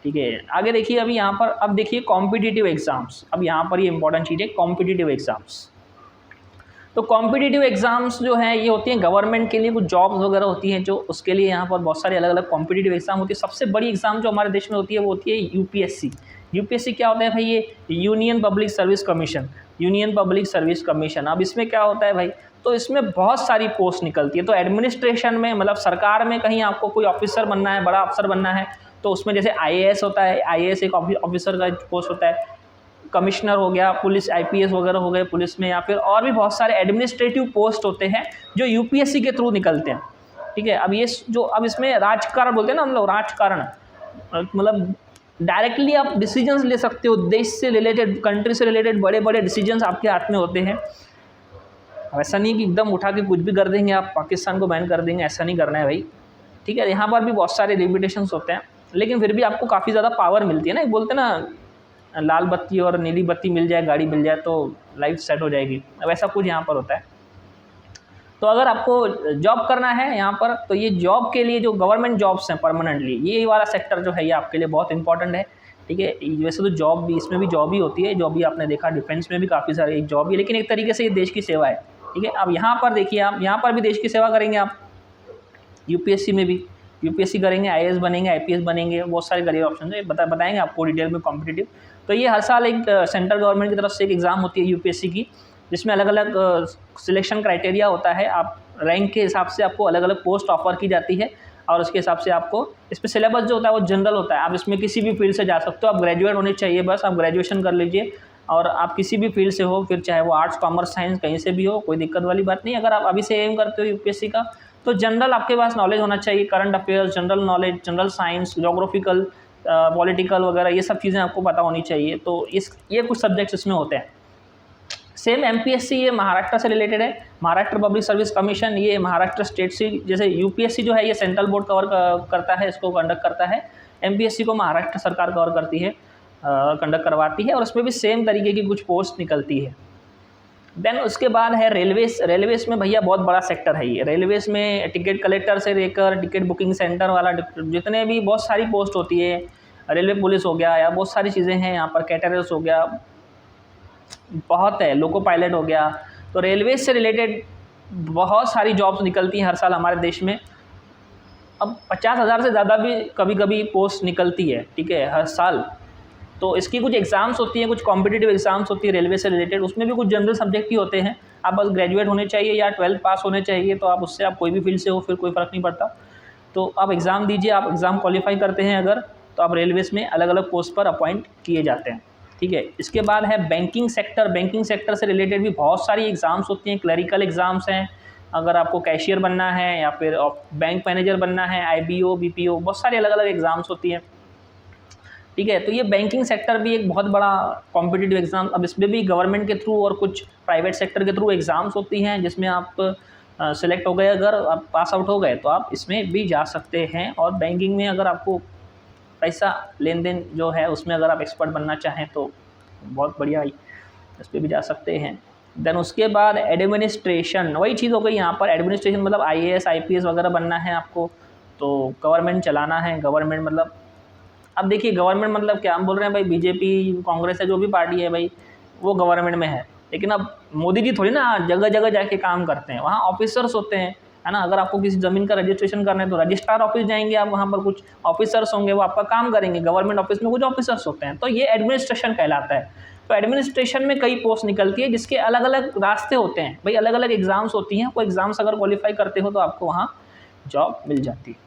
S1: ठीक है। आगे देखिए, अभी यहाँ पर अब देखिए कॉम्पिटिटिव एग्ज़ाम्स। अब यहाँ पर ये इंपॉर्टेंट चीज़ है, कॉम्पिटिटिव एग्ज़ाम्स। तो कॉम्पिटिटिव एग्ज़ाम्स जो हैं ये होती हैं गवर्नमेंट के लिए, कुछ जॉब्स वगैरह होती हैं जो, उसके लिए यहाँ पर बहुत सारे अलग अलग कॉम्पिटिटिव एग्ज़ाम होती है। सबसे बड़ी एग्ज़ाम जो हमारे देश में होती है वो होती है यूपीएससी। यूपीएससी क्या होता है भाई? ये union public service commission, union public service commission. अब इसमें क्या होता है भाई? तो इसमें बहुत सारी पोस्ट निकलती है। तो एडमिनिस्ट्रेशन में, मतलब सरकार में कहीं आपको कोई ऑफिसर बनना है, बड़ा अफसर बनना है, तो उसमें जैसे आईएएस होता है, आईएएस एक ऑफिसर का पोस्ट होता है, कमिश्नर हो गया, पुलिस आईपीएस वगैरह हो गए पुलिस में, या फिर और भी बहुत सारे एडमिनिस्ट्रेटिव पोस्ट होते हैं जो यूपीएससी के थ्रू निकलते हैं, ठीक है। अब ये जो, अब इसमें राजकारण बोलते हैं ना हम लोग, राजकारण मतलब डायरेक्टली आप डिसीजंस ले सकते हो, देश से रिलेटेड, कंट्री से रिलेटेड बड़े बड़े डिसीजंस आपके हाथ में होते हैं। ऐसा नहीं कि एकदम उठा के कुछ भी कर देंगे, आप पाकिस्तान को बैन कर देंगे, ऐसा नहीं करना है भाई, ठीक है। यहाँ पर भी बहुत सारे लिमिटेशंस होते हैं, लेकिन फिर भी आपको काफ़ी ज़्यादा पावर मिलती है ना। बोलते हैं ना, लाल बत्ती और नीली बत्ती मिल जाए, गाड़ी मिल जाए तो लाइफ सेट हो जाएगी, अब ऐसा कुछ यहाँ पर होता है। तो अगर आपको जॉब करना है यहाँ पर, तो ये जॉब के लिए जो गवर्नमेंट जॉब्स हैं परमानेंटली, ये वाला सेक्टर जो है ये आपके लिए बहुत इंपॉर्टेंट है, ठीक है। वैसे तो जॉब भी, इसमें भी जॉब ही होती है, जॉब भी आपने देखा, डिफेंस में भी काफ़ी सारे एक जॉब ही, लेकिन एक तरीके से ये देश की सेवा है, ठीक है। अब यहाँ पर देखिए, आप यहाँ पर भी देश की सेवा करेंगे आप, यूपीएससी में भी यूपीएससी करेंगे, आईएएस बनेंगे, आईपीएस बनेंगे, बहुत सारे करियर ऑप्शन है, बताएंगे आपको डिटेल में कॉम्पिटिटिव। तो ये हर साल एक सेंट्रल गवर्नमेंट की तरफ से एक एग्ज़ाम होती है यूपीएससी की, जिसमें अलग अलग सिलेक्शन क्राइटेरिया होता है। आप रैंक के हिसाब से आपको अलग अलग पोस्ट ऑफर की जाती है, और उसके हिसाब से आपको, इसमें सिलेबस जो होता है वो जनरल होता है। आप इसमें किसी भी फील्ड से जा सकते हो, आप ग्रेजुएट होने चाहिए, बस आप ग्रेजुएशन कर लीजिए, और आप किसी भी फील्ड से हो, फिर चाहे वो आर्ट्स, कॉमर्स, साइंस, कहीं से भी हो, कोई दिक्कत वाली बात नहीं। अगर आप अभी से एम करते हो यूपीएससी का, तो जनरल आपके पास नॉलेज होना चाहिए, current affairs, general knowledge, general science, geographical, political वगैरह, ये सब चीज़ें आपको पता होनी चाहिए। तो ये कुछ सब्जेक्ट्स इसमें होते हैं। सेम एमपीएससी ये महाराष्ट्र से रिलेटेड है, महाराष्ट्र पब्लिक सर्विस कमीशन, ये महाराष्ट्र स्टेट से, जैसे यूपीएससी जो है ये सेंट्रल बोर्ड कवर करता है, इसको कंडक्ट करता है, एमपीएससी को महाराष्ट्र सरकार कवर करती है, कंडक्ट करवाती है, और उसमें भी सेम तरीके की कुछ पोस्ट निकलती है। देन उसके बाद है रेलवेज। रेलवेज में भैया बहुत बड़ा सेक्टर है ये। रेलवेज में टिकट कलेक्टर से लेकर टिकट बुकिंग सेंटर वाला, जितने भी बहुत सारी पोस्ट होती है, रेलवे पुलिस हो गया, या बहुत सारी चीज़ें हैं यहाँ पर, कैटरर्स हो गया, बहुत है, लोको पायलट हो गया। तो रेलवेज से रिलेटेड बहुत सारी जॉब्स निकलती हैं हर साल हमारे देश में। अब 50,000 से ज़्यादा भी कभी कभी पोस्ट निकलती है, ठीक है, हर साल। तो इसकी कुछ एग्ज़ाम्स होती हैं, कुछ कॉम्पिटिटिव एग्ज़ाम्स होती है रेलवे से रिलेटेड, उसमें भी कुछ जनरल सब्जेक्ट ही होते हैं। आप बस ग्रेजुएट होने चाहिए या 12th पास होने चाहिए, तो आप उससे, आप कोई भी फील्ड से हो, फिर कोई फ़र्क नहीं पड़ता। तो आप एग्ज़ाम दीजिए, आप एग्ज़ाम क्वालिफाई करते हैं अगर, तो आप रेलवेज़ में अलग अलग पोस्ट पर अपॉइंट किए जाते हैं, ठीक है। इसके बाद है बैंकिंग सेक्टर। बैंकिंग सेक्टर से रिलेटेड भी बहुत सारी एग्ज़ाम्स होती हैं, क्लरिकल एग्ज़ाम्स हैं। अगर आपको कैशियर बनना है या फिर बैंक मैनेजर बनना है, आईबीओ, बीपीओ, बहुत सारी अलग अलग एग्ज़ाम्स होती हैं, ठीक है। तो ये बैंकिंग सेक्टर भी एक बहुत बड़ा कॉम्पिटिटिव एग्ज़ाम। अब इसमें भी गवर्नमेंट के थ्रू और कुछ प्राइवेट सेक्टर के थ्रू एग्ज़ाम्स होती हैं, जिसमें आप सेलेक्ट हो गए, अगर आप पास आउट हो गए तो आप इसमें भी जा सकते हैं। और बैंकिंग में अगर आपको पैसा लेन देन जो है उसमें अगर आप एक्सपर्ट बनना चाहें तो बहुत बढ़िया, इस पर भी जा सकते हैं। देन उसके बाद एडमिनिस्ट्रेशन, वही चीज़ हो गई यहाँ पर। एडमिनिस्ट्रेशन मतलब आईएएस, आईपीएस वगैरह बनना है आपको, तो गवर्नमेंट चलाना है। गवर्नमेंट मतलब, अब देखिए गवर्नमेंट मतलब क्या, हम बोल रहे हैं भाई बीजेपी, कांग्रेस है, जो भी पार्टी है भाई, वो गवर्नमेंट में है, लेकिन अब मोदी जी थोड़ी ना जगह जगह जाके काम करते हैं, वहाँ ऑफिसर्स होते हैं, है ना। अगर आपको किसी ज़मीन का रजिस्ट्रेशन करना है तो रजिस्ट्रार ऑफिस जाएंगे आप, वहाँ पर कुछ ऑफिसर्स होंगे, वो आपका काम करेंगे। गवर्नमेंट ऑफिस में कुछ ऑफिसर्स होते हैं, तो ये एडमिनिस्ट्रेशन कहलाता है। तो एडमिनिस्ट्रेशन में कई पोस्ट निकलती है, जिसके अलग अलग रास्ते होते हैं भाई, अलग अलग एग्ज़ाम्स होती हैं। कोई एग्ज़ाम्स अगर क्वालिफाई करते हो तो आपको वहाँ जॉब मिल जाती है।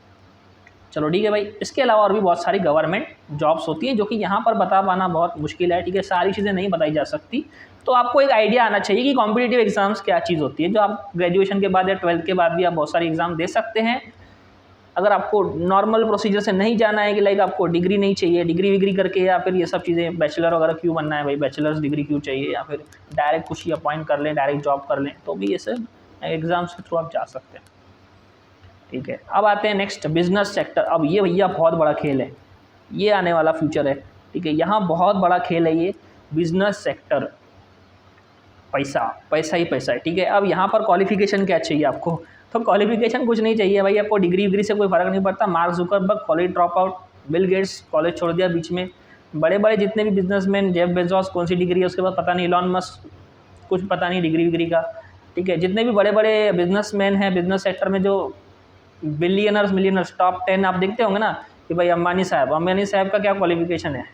S1: चलो ठीक है भाई। इसके अलावा और भी बहुत सारी गवर्नमेंट जॉब्स होती हैं, जो कि यहाँ पर बता पाना बहुत मुश्किल है, ठीक है, सारी चीज़ें नहीं बताई जा सकती। तो आपको एक आइडिया आना चाहिए कि कॉम्पिटिटिव एग्ज़ाम्स क्या चीज़ होती है, जो आप ग्रेजुएशन के बाद या 12th के बाद भी आप बहुत सारे एग्ज़ाम दे सकते हैं। अगर आपको नॉर्मल प्रोसीजर से नहीं जाना है कि लाइक आपको डिग्री नहीं चाहिए, डिग्री विग्री करके या फिर ये सब चीज़ें बैचलर वगैरह क्यों बनना है भाई, बैचलर्स डिग्री क्यों चाहिए, या फिर डायरेक्ट कुछ ही अपॉइंट कर लें, डायरेक्ट जॉब कर लें, तो भी ये सब एग्ज़ाम्स के थ्रू आप जा सकते हैं। ठीक है, अब आते हैं नेक्स्ट बिजनेस सेक्टर। अब ये भैया बहुत बड़ा खेल है, ये आने वाला फ्यूचर है। ठीक है, यहाँ बहुत बड़ा खेल है ये बिजनेस सेक्टर। पैसा पैसा ही पैसा है। ठीक है, अब यहाँ पर क्वालिफिकेशन क्या चाहिए आपको, तो क्वालिफिकेशन कुछ नहीं चाहिए भाई, आपको डिग्री विग्री से कोई फ़र्क नहीं पड़ता। Mark Zuckerberg college drop out, Bill Gates college छोड़ दिया बीच में, बड़े बड़े जितने भी बिजनेसमैन, जेफ बेजोस कौन सी डिग्री है उसके बाद पता नहीं, इलॉन मस्क कुछ पता नहीं डिग्री विग्री का। ठीक है, जितने भी बड़े बड़े बिजनेसमैन हैं बिजनेस सेक्टर में, जो बिलियनर्स मिलियनर्स टॉप 10 आप देखते होंगे ना कि भाई अंबानी साहब का क्या क्वालिफिकेशन है,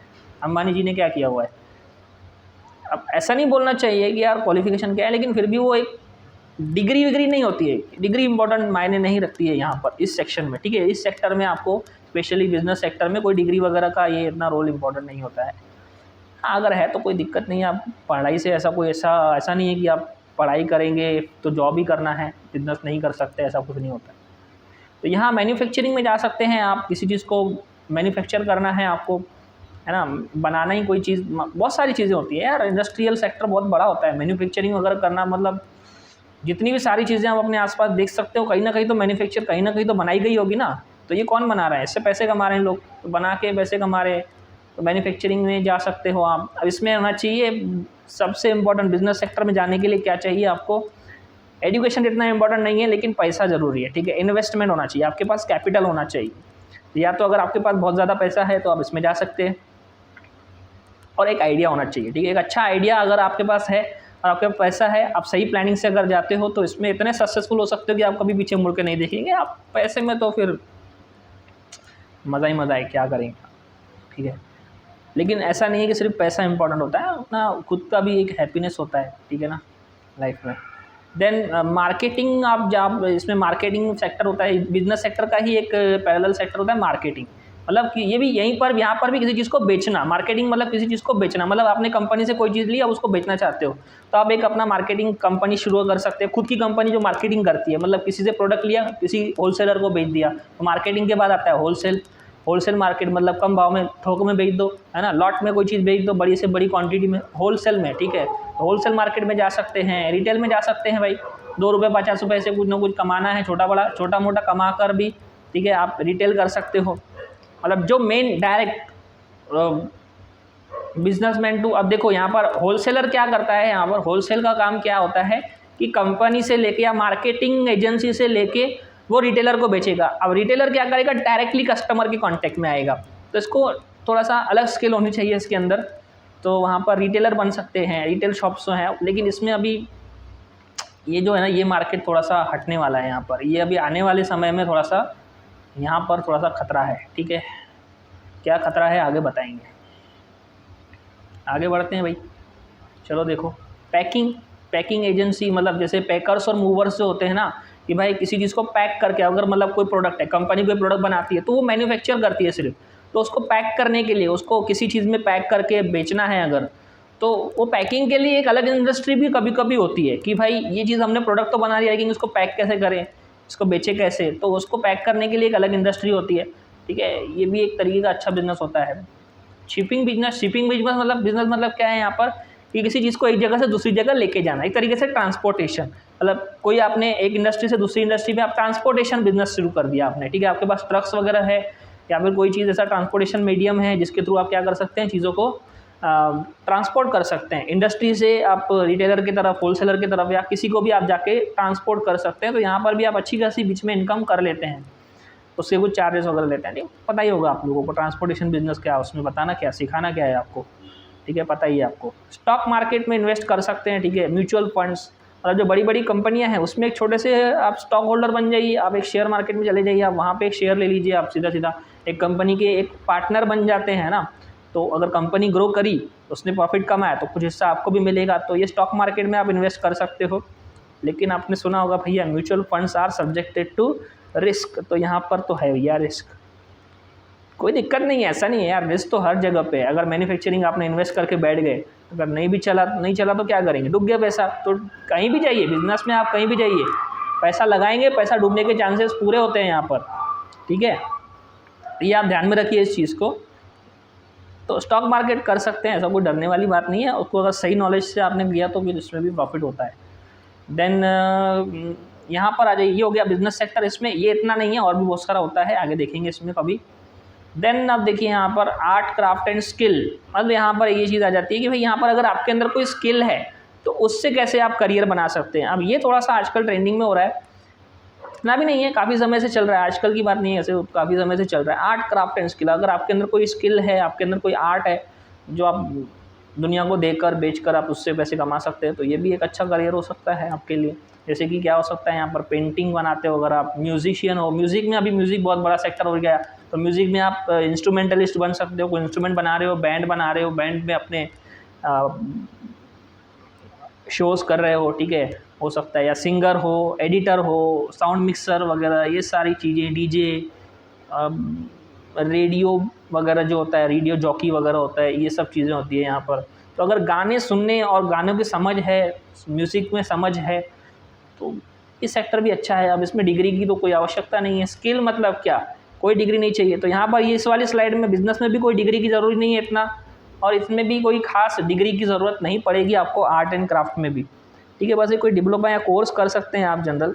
S1: अंबानी जी ने क्या किया हुआ है। अब ऐसा नहीं बोलना चाहिए कि यार क्वालिफिकेशन क्या है, लेकिन फिर भी वो एक डिग्री विग्री नहीं होती है, डिग्री इंपॉर्टेंट मायने नहीं रखती है यहाँ पर इस सेक्शन में। ठीक है, इस सेक्टर में आपको स्पेशली बिजनेस सेक्टर में कोई डिग्री वगैरह का ये इतना रोल इंपॉर्टेंट नहीं होता है। हाँ, अगर है तो कोई दिक्कत नहीं है, आप पढ़ाई से ऐसा नहीं है कि आप पढ़ाई करेंगे तो जॉब ही करना है, बिजनेस नहीं कर सकते, ऐसा कुछ नहीं होता। तो यहाँ मैन्युफैक्चरिंग में जा सकते हैं आप, किसी चीज़ को मैन्युफैक्चर करना है आपको, है ना, बनाना ही कोई चीज़, बहुत सारी चीज़ें होती है यार, इंडस्ट्रियल सेक्टर बहुत बड़ा होता है। मैन्युफैक्चरिंग वगैरह करना मतलब जितनी भी सारी चीज़ें आप अपने आसपास देख सकते हो, कहीं ना कहीं तो मैन्युफैक्चर कहीं ना कहीं तो बनाई गई होगी ना, तो ये कौन बना रहा है, इससे पैसे कमा रहे हैं लोग, तो बना के पैसे कमा रहे हैं, तो मैन्युफैक्चरिंग में जा सकते हो आप। अब इसमें होना चाहिए सबसे इम्पोर्टेंट बिजनेस सेक्टर में जाने के लिए क्या चाहिए आपको, एजुकेशन इतना इंपॉर्टेंट नहीं है लेकिन पैसा ज़रूरी है। ठीक है, इन्वेस्टमेंट होना चाहिए, आपके पास कैपिटल होना चाहिए, या तो अगर आपके पास बहुत ज़्यादा पैसा है तो आप इसमें जा सकते हैं, और एक आइडिया होना चाहिए। ठीक है, एक अच्छा आइडिया अगर आपके पास है और आपके पास पैसा है, आप सही प्लानिंग से अगर जाते हो तो इसमें इतने सक्सेसफुल हो सकते हो कि आप कभी पीछे मुड़ के नहीं देखेंगे। आप पैसे में तो फिर मज़ा ही मज़ा है, क्या करेंगे। ठीक है, लेकिन ऐसा नहीं है कि सिर्फ पैसा इंपॉर्टेंट होता है, अपना खुद का भी एक हैप्पीनेस होता है। ठीक है ना, लाइफ में। देन मार्केटिंग, आप जब इसमें मार्केटिंग सेक्टर होता है, बिजनेस सेक्टर का ही एक पैरेलल सेक्टर होता है मार्केटिंग, मतलब कि ये भी यहीं पर यहाँ पर भी किसी चीज़ को बेचना। मार्केटिंग मतलब किसी चीज़ को बेचना, मतलब आपने कंपनी से कोई चीज़ ली, अब उसको बेचना चाहते हो तो आप एक अपना मार्केटिंग कंपनी शुरू कर सकते हैं, खुद की कंपनी जो मार्केटिंग करती है। मतलब किसी से प्रोडक्ट लिया, किसी होलसेलर को बेच दिया, तो मार्केटिंग के बाद आता है होलसेल मार्केट, मतलब कम भाव में थोक में बेच दो, है ना, लॉट में कोई चीज़ बेच दो, बड़ी से बड़ी क्वांटिटी में होलसेल में। ठीक है, तो होलसेल मार्केट में जा सकते हैं, रिटेल में जा सकते हैं भाई, 2 रुपये 50 रुपये से कुछ ना कुछ कमाना है, छोटा मोटा कमा कर भी, ठीक है, आप रिटेल कर सकते हो। मतलब जो मेन डायरेक्ट बिजनेसमैन टू, अब देखो यहाँ पर होलसेलर क्या करता है, यहाँ पर होलसेल का काम क्या होता है कि कंपनी से लेके या मार्केटिंग एजेंसी से लेके वो रिटेलर को बेचेगा। अब रिटेलर क्या करेगा, डायरेक्टली कस्टमर के कांटेक्ट में आएगा, तो इसको थोड़ा सा अलग स्किल होनी चाहिए इसके अंदर, तो वहाँ पर रिटेलर बन सकते हैं, रिटेल शॉप्स हैं। लेकिन इसमें अभी ये जो है ना, ये मार्केट थोड़ा सा हटने वाला है यहाँ पर, ये अभी आने वाले समय में थोड़ा सा यहाँ पर थोड़ा सा खतरा है। ठीक है, क्या खतरा है आगे बताएंगे, आगे बढ़ते हैं भाई। चलो देखो, पैकिंग एजेंसी, मतलब जैसे पैकर्स और मूवर्स जो होते हैं ना, कि भाई किसी चीज़ को पैक करके, अगर मतलब कोई प्रोडक्ट है, कंपनी कोई प्रोडक्ट बनाती है तो वो मैन्युफैक्चर करती है सिर्फ, तो उसको पैक करने के लिए, उसको किसी चीज़ में पैक करके बेचना है अगर, तो वो पैकिंग के लिए एक अलग इंडस्ट्री भी कभी कभी होती है कि भाई ये चीज़ हमने प्रोडक्ट तो बना लिया, लेकिन उसको पैक कैसे करें, इसको बेचे कैसे, तो उसको पैक करने के लिए एक अलग इंडस्ट्री होती है। ठीक है, ये भी एक तरीके का अच्छा बिजनेस होता है। शिपिंग बिजनेस मतलब बिजनेस मतलब क्या है यहाँ पर, कि किसी चीज़ को एक जगह से दूसरी जगह लेके जाना, एक तरीके से ट्रांसपोर्टेशन, मतलब कोई आपने एक इंडस्ट्री से दूसरी इंडस्ट्री में आप ट्रांसपोर्टेशन बिजनेस शुरू कर दिया आपने। ठीक है, आपके पास ट्रक्स वगैरह है या फिर कोई चीज़ ऐसा ट्रांसपोर्टेशन मीडियम है जिसके थ्रू आप क्या कर सकते हैं, चीज़ों को ट्रांसपोर्ट कर सकते हैं, इंडस्ट्री से आप रिटेलर की तरफ, होलसेलर की तरफ, या किसी को भी आप जाके ट्रांसपोर्ट कर सकते हैं। तो यहाँ पर भी आप अच्छी खासी बीच में इनकम कर लेते हैं, उससे कुछ चार्जेस वगैरह लेते हैं। नहीं, पता ही होगा आप लोगों को ट्रांसपोर्टेशन बिजनेस क्या है, उसमें बताना क्या, सिखाना क्या है आपको। ठीक है, पता ही है आपको। स्टॉक मार्केट में इन्वेस्ट कर सकते हैं। ठीक है, म्यूचुअल फंड्स, और जो बड़ी बड़ी कंपनियां हैं उसमें एक छोटे से आप स्टॉक होल्डर बन जाइए, आप एक शेयर मार्केट में चले जाइए, आप वहाँ पे एक शेयर ले लीजिए, आप सीधा एक कंपनी के एक पार्टनर बन जाते हैं ना। तो अगर कंपनी ग्रो करी, उसने प्रॉफिट कमाया, तो कुछ हिस्सा आपको भी मिलेगा। तो ये स्टॉक मार्केट में आप इन्वेस्ट कर सकते हो। लेकिन आपने सुना होगा भैया, mutual funds are subjected to risk, तो यहाँ पर तो है भैया रिस्क, कोई दिक्कत नहीं है, ऐसा नहीं है यार, रिस्क तो हर जगह पे है। अगर मैन्युफैक्चरिंग आपने इन्वेस्ट करके बैठ गए, अगर नहीं चला तो क्या करेंगे, डूब गया पैसा, तो कहीं भी जाइए बिजनेस में, आप कहीं भी जाइए, पैसा लगाएंगे, पैसा डूबने के चांसेस पूरे होते हैं यहाँ पर। ठीक है, ये आप ध्यान में रखिए इस चीज़ को। तो स्टॉक मार्केट कर सकते हैं, ऐसा कोई डरने वाली बात नहीं है, उसको अगर सही नॉलेज से आपने किया तो फिर इसमें भी प्रॉफिट होता है। देन यहाँ पर आ जाइए, ये हो गया बिजनेस सेक्टर, इसमें ये इतना नहीं है, और भी बहुत सारा होता है, आगे देखेंगे इसमें कभी। देन अब देखिए यहाँ पर आर्ट क्राफ्ट एंड स्किल, मतलब यहाँ पर ये चीज़ आ जाती है कि भाई यहाँ पर अगर आपके अंदर कोई स्किल है तो उससे कैसे आप करियर बना सकते हैं। अब ये थोड़ा सा आजकल ट्रेंडिंग में हो रहा है, इतना भी नहीं है, काफ़ी समय से चल रहा है, आजकल की बात नहीं है, ऐसे काफ़ी समय से चल रहा है। आर्ट क्राफ्ट एंड स्किल, अगर आपके अंदर कोई स्किल है, आपके अंदर कोई आर्ट है जो आप दुनिया को देकर बेचकर आप उससे पैसे कमा सकते हैं, तो ये भी एक अच्छा करियर हो सकता है आपके लिए। जैसे कि क्या हो सकता है, यहाँ पर पेंटिंग बनाते हो, अगर आप म्यूजिशियन हो, म्यूज़िक में अभी म्यूज़िक बहुत बड़ा सेक्टर हो गया, तो म्यूज़िक में आप इंस्ट्रूमेंटलिस्ट बन सकते हो, कोई इंस्ट्रूमेंट बना रहे हो, बैंड बना रहे हो, बैंड में अपने शोज़ कर रहे हो, ठीक है, हो सकता है, या सिंगर हो, एडिटर हो, साउंड मिक्सर वगैरह, ये सारी चीज़ें, डीजे, रेडियो वगैरह जो होता है, रेडियो जॉकी वगैरह होता है, ये सब चीज़ें होती है यहाँ पर। तो अगर गाने सुनने और गानों की समझ है, म्यूज़िक में समझ है, तो ये सेक्टर भी अच्छा है। अब इसमें डिग्री की तो कोई आवश्यकता नहीं है, स्किल मतलब क्या, कोई डिग्री नहीं चाहिए। तो यहाँ पर ये इस वाली स्लाइड में बिजनेस में भी कोई डिग्री की ज़रूरत नहीं है इतना, और इसमें भी कोई खास डिग्री की ज़रूरत नहीं पड़ेगी आपको, आर्ट एंड क्राफ्ट में भी, ठीक है। बस ये कोई डिप्लोमा या कोर्स कर सकते हैं आप जनरल,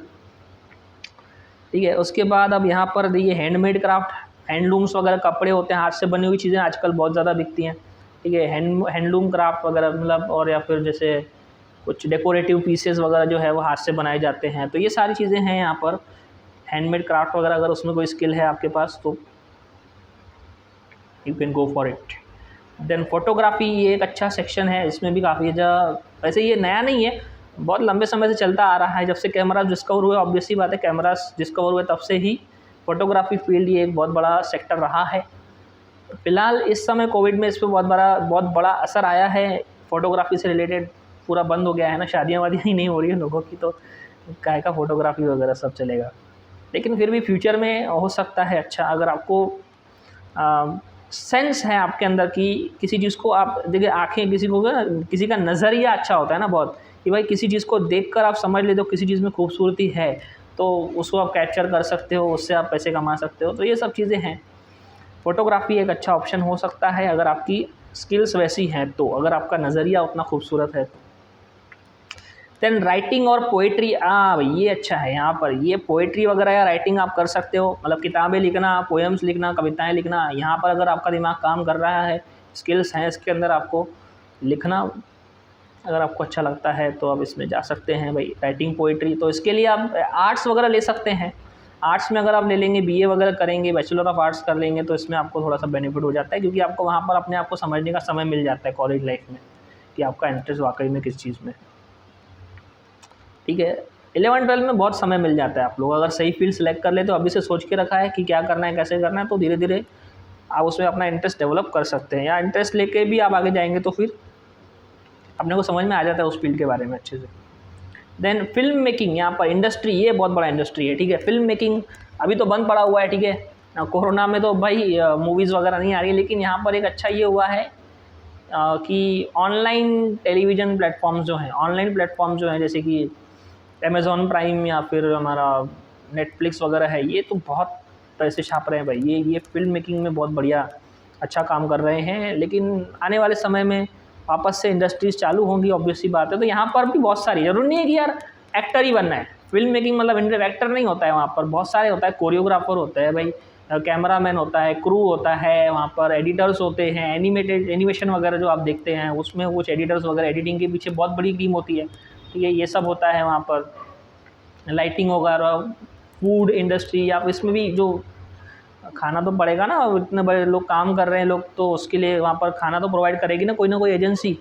S1: ठीक है। उसके बाद अब यहाँ पर ये हैंडमेड क्राफ्ट, हैंडलूम्स वगैरह, कपड़े होते हैं, हाथ से बनी हुई चीज़ें आजकल बहुत ज़्यादा बिकती हैं, ठीक है, हैंडलूम क्राफ्ट वगैरह, मतलब, और या फिर जैसे कुछ डेकोरेटिव पीसेस वगैरह जो है वो हाथ से बनाए जाते हैं, तो ये सारी चीज़ें हैं यहाँ पर, हैंडमेड क्राफ्ट वगैरह, अगर उसमें कोई स्किल है आपके पास तो you can go for it. Then photography, ये एक अच्छा सेक्शन है, इसमें भी काफ़ी अच्छा, वैसे ये नया नहीं है, बहुत लंबे समय से चलता आ रहा है, जब से कैमरा डिस्कवर हुए, ऑब्वियस सी बात है, कैमरास डिस्कवर हुए तब से ही फोटोग्राफी फील्ड ये एक बहुत बड़ा सेक्टर रहा है। फिलहाल इस समय कोविड में इस पर बहुत बड़ा असर आया है, फोटोग्राफी से रिलेटेड पूरा बंद हो गया है ना, शादियाँ वादियाँ ही नहीं हो रही है लोगों की, तो काहे का फोटोग्राफी वगैरह सब चलेगा। लेकिन फिर भी फ्यूचर में हो सकता है अच्छा, अगर आपको सेंस है आपके अंदर कि किसी चीज़ को आप देखिए, आँखें किसी का नज़रिया अच्छा होता है ना बहुत, कि भाई किसी चीज़ को देखकर आप समझ लेते हो किसी चीज़ में खूबसूरती है, तो उसको आप कैप्चर कर सकते हो, उससे आप पैसे कमा सकते हो, तो ये सब चीज़ें हैं। फ़ोटोग्राफी एक अच्छा ऑप्शन हो सकता है अगर आपकी स्किल्स वैसी हैं तो, अगर आपका नज़रिया उतना खूबसूरत है तो। देन राइटिंग और पोइट्री, ये अच्छा है, यहाँ पर ये पोइट्री वगैरह या राइटिंग आप कर सकते हो, मतलब किताबें लिखना, पोएम्स लिखना, कविताएं लिखना, यहाँ पर अगर आपका दिमाग काम कर रहा है, स्किल्स हैं इसके अंदर, आपको लिखना अगर आपको अच्छा लगता है तो आप इसमें जा सकते हैं भाई, राइटिंग, पोइट्री। तो इसके लिए आप आर्ट्स वगैरह ले सकते हैं, आर्ट्स में अगर आप ले लेंगे, बीए वगैरह करेंगे, बैचलर ऑफ आर्ट्स कर लेंगे, तो इसमें आपको थोड़ा सा बेनिफिट हो जाता है, क्योंकि आपको वहाँ पर अपने आप को समझने का समय मिल जाता है कॉलेज लाइफ में, कि आपका इंटरेस्ट वाकई में किस चीज़ में, ठीक है। 11-12 में बहुत समय मिल जाता है, आप लोग अगर सही फील्ड सेलेक्ट कर ले तो अभी से सोच के रखा है कि क्या करना है, कैसे करना है, तो धीरे धीरे आप उसमें अपना इंटरेस्ट डेवलप कर सकते हैं, या इंटरेस्ट लेके भी आप आगे जाएंगे तो फिर अपने को समझ में आ जाता है उस फील्ड के बारे में अच्छे से। देन फिल्म मेकिंग, यहाँ पर इंडस्ट्री, ये बहुत बड़ा इंडस्ट्री है, ठीक है। फिल्म मेकिंग अभी तो बंद पड़ा हुआ है, ठीक है, कोरोना में तो भाई मूवीज़ वगैरह नहीं आ रही, लेकिन यहाँ पर एक अच्छा ये हुआ है कि ऑनलाइन टेलीविज़न प्लेटफॉर्म्स जो हैं, ऑनलाइन प्लेटफॉर्म जो हैं, जैसे कि अमेज़ॉन प्राइम या फिर हमारा नेटफ्लिक्स वगैरह है, ये तो बहुत पैसे छाप रहे हैं भाई, ये फिल्म मेकिंग में बहुत बढ़िया अच्छा काम कर रहे हैं। लेकिन आने वाले समय में वापस से इंडस्ट्रीज़ चालू होंगी, ऑब्वियस सी बात है, तो यहाँ पर भी बहुत सारी, ज़रूरी नहीं है कि यार एक्टर ही बनना है, फिल्म मेकिंग मतलब एक्टर नहीं होता है, वहाँ पर बहुत सारे होता है, कोरियोग्राफर होता है भाई, कैमरामैन होता है, क्रू होता है, वहाँ पर एडिटर्स होते हैं, एनिमेशन वगैरह जो आप देखते हैं उसमें कुछ एडिटर्स वगैरह, एडिटिंग के पीछे बहुत बड़ी टीम होती है, ठीक है, ये सब होता है वहाँ पर, लाइटिंग वगैरह, फूड इंडस्ट्री, आप इसमें भी जो खाना तो पड़ेगा ना, इतने बड़े लोग काम कर रहे हैं लोग, तो उसके लिए वहाँ पर खाना तो प्रोवाइड करेगी ना कोई एजेंसी।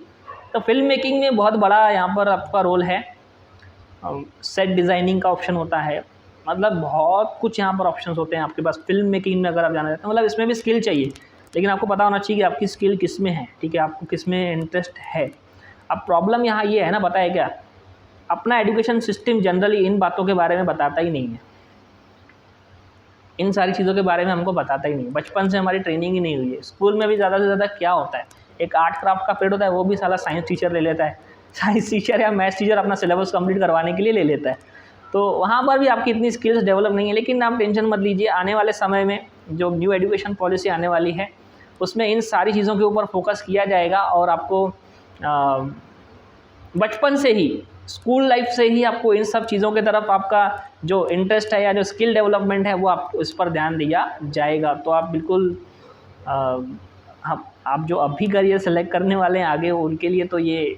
S1: तो फिल्म मेकिंग में बहुत बड़ा यहाँ पर आपका रोल है, सेट डिज़ाइनिंग का ऑप्शन होता है, मतलब बहुत कुछ यहाँ पर ऑप्शंस होते हैं आपके पास फिल्म मेकिंग में, अगर आप जाना चाहते हैं, मतलब इसमें भी स्किल चाहिए, लेकिन आपको पता होना चाहिए कि आपकी स्किल किस में है, ठीक है, आपको किस में इंटरेस्ट है। अब प्रॉब्लम यहाँ ये है ना, पता है क्या, अपना एजुकेशन सिस्टम जनरली इन बातों के बारे में बताता ही नहीं है, इन सारी चीज़ों के बारे में हमको बताता ही नहीं, बचपन से हमारी ट्रेनिंग ही नहीं हुई है। स्कूल में भी ज़्यादा से ज़्यादा क्या होता है, एक आर्ट क्राफ्ट का पीरियड होता है, वो भी साला साइंस टीचर ले लेता है, साइंस टीचर या मैथ्स टीचर अपना सिलेबस कंप्लीट करवाने के लिए ले लेता है, तो वहाँ पर भी आपकी इतनी स्किल्स डेवलप नहीं है। लेकिन आप टेंशन मत लीजिए, आने वाले समय में जो न्यू एजुकेशन पॉलिसी आने वाली है उसमें इन सारी चीज़ों के ऊपर फोकस किया जाएगा और आपको बचपन से ही, स्कूल लाइफ से ही आपको इन सब चीज़ों की तरफ आपका जो इंटरेस्ट है या जो स्किल डेवलपमेंट है वो आप उस पर ध्यान दिया जाएगा। तो आप बिल्कुल आप जो अभी करियर सेलेक्ट करने वाले हैं आगे, उनके लिए तो ये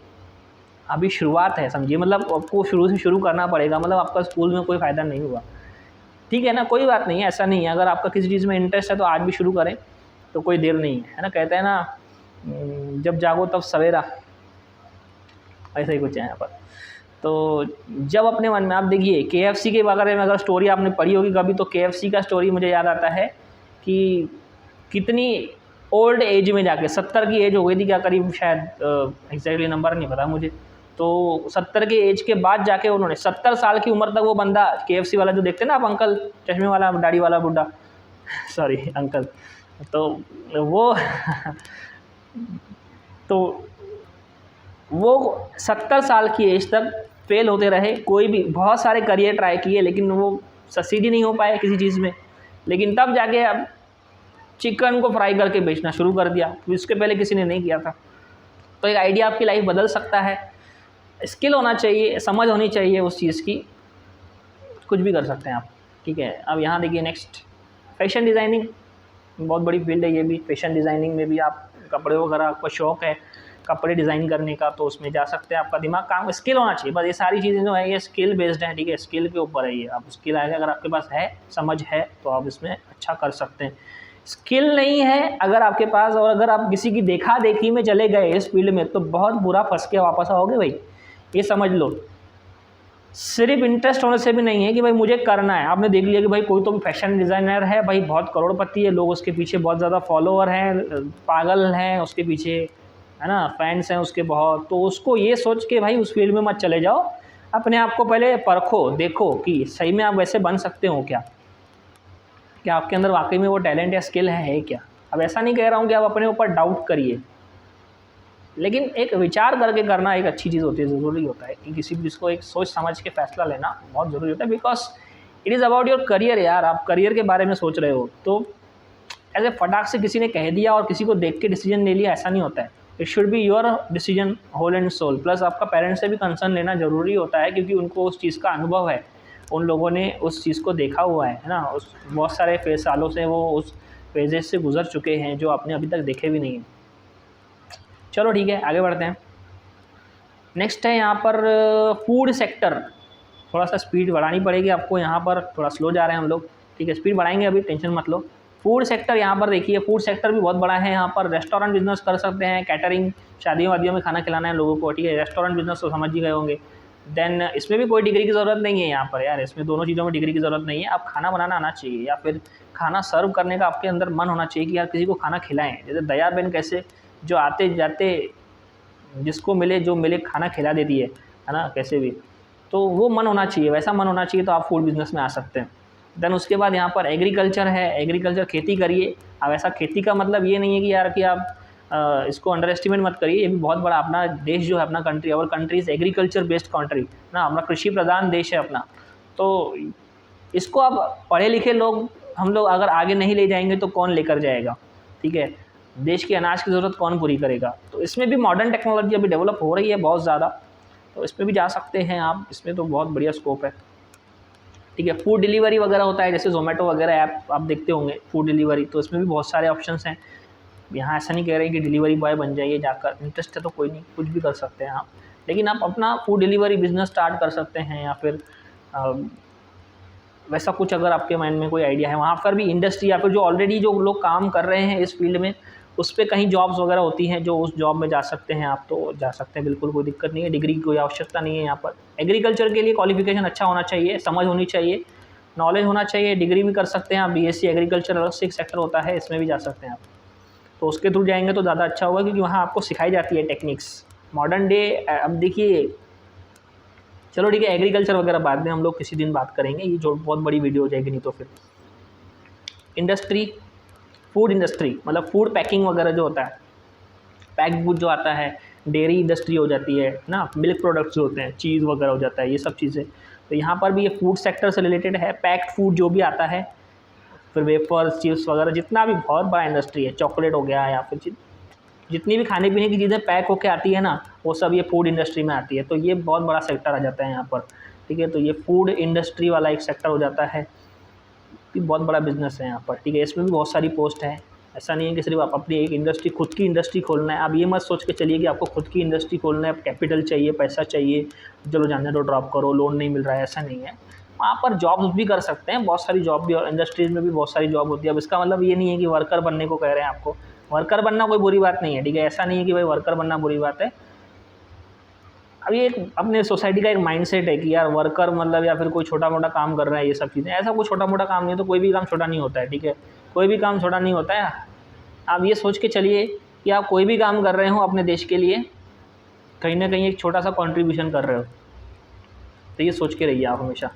S1: अभी शुरुआत है समझिए। मतलब आपको शुरू से शुरू करना पड़ेगा, मतलब आपका स्कूल में कोई फ़ायदा नहीं हुआ, ठीक है ना। कोई बात नहीं है, ऐसा नहीं है। अगर आपका किसी चीज़ में इंटरेस्ट है तो आज भी शुरू करें, तो कोई देर नहीं है ना। कहते हैं ना, जब जागो तब सवेरा, ऐसा ही कुछ है यहाँ पर। तो जब अपने मन में, आप देखिए KFC के बारे में अगर स्टोरी आपने पढ़ी होगी कभी, तो KFC का स्टोरी मुझे याद आता है कि कितनी ओल्ड एज में जाके, 70 की एज हो गई थी क्या करीब, शायद एग्जैक्टली नंबर नहीं पता मुझे। तो 70 के एज के बाद जाके उन्होंने 70 साल की उम्र तक वो बंदा, KFC वाला जो देखते हैं ना आप, अंकल चश्मे वाला दाढ़ी वाला बुड्ढा सॉरी अंकल, तो वो तो वो 70 साल की एज तक फेल होते रहे। कोई भी बहुत सारे करियर ट्राई किए लेकिन वो सक्सीड ही नहीं हो पाए किसी चीज़ में। लेकिन तब जाके अब चिकन को फ्राई करके बेचना शुरू कर दिया, इसके पहले किसी ने नहीं किया था। तो एक आइडिया आपकी लाइफ बदल सकता है। स्किल होना चाहिए, समझ होनी चाहिए उस चीज़ की, कुछ भी कर सकते हैं आप, ठीक है। अब यहाँ देखिए नेक्स्ट, फैशन डिज़ाइनिंग, बहुत बड़ी फील्ड है ये भी। फैशन डिज़ाइनिंग में भी आप कपड़े वगैरह, आपको शौक़ है कपड़े डिज़ाइन करने का, तो उसमें जा सकते हैं। आपका दिमाग काम, स्किल होना चाहिए बस। ये सारी चीज़ें जो है ये स्किल बेस्ड हैं, ठीक है। स्किल के ऊपर है ये। आप स्किल आएगा, अगर आपके पास है, समझ है, तो आप इसमें अच्छा कर सकते हैं। स्किल नहीं है अगर आपके पास, और अगर आप किसी की देखा देखी में चले गए इस फील्ड में, तो बहुत बुरा फंस के वापस आओगे भाई, ये समझ लो। सिर्फ इंटरेस्ट होने से भी नहीं है कि भाई मुझे करना है। आपने देख लिया कि भाई कोई तो भी फैशन डिज़ाइनर है भाई, बहुत करोड़पति है, लोग उसके पीछे बहुत ज़्यादा फॉलोअर हैं, पागल हैं उसके पीछे, है ना, फैंस हैं उसके बहुत। तो उसको ये सोच के भाई उस फील्ड में मत चले जाओ। अपने आप को पहले परखो, देखो कि सही में आप वैसे बन सकते हो क्या आपके अंदर वाकई में वो टैलेंट या स्किल है क्या। अब ऐसा नहीं कह रहा हूँ कि आप अपने ऊपर डाउट करिए, लेकिन एक विचार करके करना एक अच्छी चीज़ होती है, ज़रूरी होता है कि किसी भी चीज़ को एक सोच समझ के फैसला लेना बहुत ज़रूरी होता है। Because it is about your career यार। आप करियर के बारे में सोच रहे हो, तो ऐसे फटाक से किसी ने कह दिया और किसी को देख के डिसीजन ले लिया, ऐसा नहीं होता है। It should be your decision whole and sole. Plus आपका पेरेंट्स से भी कंसर्न लेना ज़रूरी होता है, क्योंकि उनको उस चीज़ का अनुभव है, उन लोगों ने उस चीज़ को देखा हुआ है ना। उस बहुत सारे सालों से वो उस फेजेस से गुजर चुके हैं जो आपने अभी तक देखे भी नहीं हैं। चलो ठीक है, आगे बढ़ते हैं। नेक्स्ट है यहाँ पर फूड सेक्टर। थोड़ा सा स्पीड बढ़ानी पड़ेगी आपको, यहाँ पर थोड़ा स्लो जा रहे हैं हम लोग, ठीक है। स्पीड बढ़ाएंगे अभी, टेंशन मत लो। फूड सेक्टर यहाँ पर देखिए, फूड सेक्टर भी बहुत बड़ा है। यहाँ पर रेस्टोरेंट बिजनेस कर सकते हैं, कैटरिंग, शादियों वादियों में खाना खिलाना है लोगों को, ठीक है। रेस्टोरेंट बिजनेस तो समझ ही गए होंगे। देन इसमें भी कोई डिग्री की ज़रूरत नहीं है यहाँ पर यार, इसमें दोनों चीज़ों में डिग्री की ज़रूरत नहीं है। आप खाना बनाना आना चाहिए, या फिर खाना सर्व करने का आपके अंदर मन होना चाहिए कि यार किसी को खाना खिलाएं। जैसे दया बहन कैसे जो आते जाते जिसको मिले जो मिले खाना खिला देती है ना, कैसे भी, तो वो मन होना चाहिए, वैसा मन होना चाहिए, तो आप फूड बिज़नेस में आ सकते हैं। देन उसके बाद यहाँ पर एग्रीकल्चर है। एग्रीकल्चर, खेती करिए। अब ऐसा खेती का मतलब ये नहीं है कि यार कि आप इसको अंडर एस्टिमेट मत करिए। ये भी बहुत बड़ा अपना देश जो है, अपना कंट्री, और country is agriculture based country ना, अपना कृषि प्रधान देश है अपना। तो इसको आप पढ़े लिखे लोग, हम लोग अगर आगे नहीं ले जाएंगे तो कौन लेकर जाएगा, ठीक है। देश की अनाज की ज़रूरत कौन पूरी करेगा। तो इसमें भी मॉडर्न टेक्नोलॉजी अभी डेवलप हो रही है बहुत ज़्यादा, तो इसमें भी जा सकते हैं आप। इसमें तो बहुत बढ़िया स्कोप है, ठीक है। फूड डिलीवरी वगैरह होता है, जैसे ज़ोमेटो वगैरह ऐप आप देखते होंगे, फूड डिलीवरी, तो इसमें भी बहुत सारे ऑप्शंस हैं। यहाँ ऐसा नहीं कह रहे कि डिलीवरी बॉय बन जाइए जाकर, इंटरेस्ट है तो कोई नहीं, कुछ भी कर सकते हैं आप। लेकिन आप अपना फूड डिलीवरी बिजनेस स्टार्ट कर सकते हैं, या फिर वैसा कुछ अगर आपके माइंड में कोई आइडिया है। वहाँ पर भी इंडस्ट्री, या फिर जो ऑलरेडी जो लोग काम कर रहे हैं इस फील्ड में, उस पर कहीं जॉब्स वगैरह होती हैं, जो उस जॉब में जा सकते हैं आप, तो जा सकते हैं, बिल्कुल कोई दिक्कत नहीं है। डिग्री की कोई आवश्यकता नहीं है यहाँ पर। एग्रीकल्चर के लिए क्वालिफिकेशन अच्छा होना चाहिए, समझ होनी चाहिए, नॉलेज होना चाहिए। डिग्री भी कर सकते हैं आप, BSc एग्रीकल्चर अलग से एक सेक्टर होता है, इसमें भी जा सकते हैं आप। तो उसके थ्रू जाएंगे तो ज़्यादा अच्छा होगा, क्योंकि वहाँ आपको सिखाई जाती है टेक्निक्स मॉडर्न डे। अब देखिए, चलो ठीक है, एग्रीकल्चर वगैरह बाद में हम लोग किसी दिन बात करेंगे, ये जो बहुत बड़ी वीडियो हो जाएगी नहीं तो। फिर इंडस्ट्री, फूड इंडस्ट्री मतलब फूड पैकिंग वगैरह जो होता है, पैक्ड फूड जो आता है, डेयरी इंडस्ट्री हो जाती है ना, मिल्क प्रोडक्ट्स जो होते हैं, चीज़ वगैरह हो जाता है, ये सब चीज़ें। तो यहाँ पर भी ये फूड सेक्टर से रिलेटेड है, पैक्ड फूड जो भी आता है, फिर वेफर्स, चिप्स वगैरह, जितना भी बहुत बड़ा इंडस्ट्री है, चॉकलेट हो गया या फिर जितनी भी खाने पीने की चीज़ें पैक होके आती है ना, वो सब ये फूड इंडस्ट्री में आती है। तो ये बहुत बड़ा सेक्टर आ जाता है यहाँ पर, ठीक है। तो ये फूड इंडस्ट्री वाला एक सेक्टर हो जाता है, ये बहुत बड़ा बिजनेस है यहाँ पर, ठीक है। इसमें भी बहुत सारी पोस्ट है, ऐसा नहीं है कि सिर्फ आप अपनी एक इंडस्ट्री, खुद की इंडस्ट्री खोलना है। आप ये मत सोच के चलिए कि आपको खुद की इंडस्ट्री खोलना है, कैपिटल चाहिए, पैसा चाहिए, चलो जाने दो, ड्रॉप करो, लोन नहीं मिल रहा है, ऐसा नहीं है। वहाँ पर जॉब्स भी कर सकते हैं, बहुत सारी जॉब भी, और इंडस्ट्रीज़ में भी बहुत सारी जॉब होती है। अब इसका मतलब ये नहीं है कि वर्कर बनने को कह रहे हैं आपको, वर्कर बनना कोई बुरी बात नहीं है, ठीक है। ऐसा नहीं है कि भाई वर्कर बनना बुरी बात है। अब ये एक अपने सोसाइटी का एक माइंडसेट है कि यार वर्कर मतलब या फिर कोई छोटा मोटा काम कर रहा है, ये सब चीज़ें, ऐसा कोई छोटा मोटा काम नहीं है। तो कोई भी काम छोटा नहीं होता है, ठीक है, कोई भी काम छोटा नहीं होता है। आप ये सोच के चलिए कि आप कोई भी काम कर रहे हो अपने देश के लिए, कहीं ना कहीं एक छोटा सा कंट्रीब्यूशन कर रहे हो, तो ये सोच के रहिए आप हमेशा।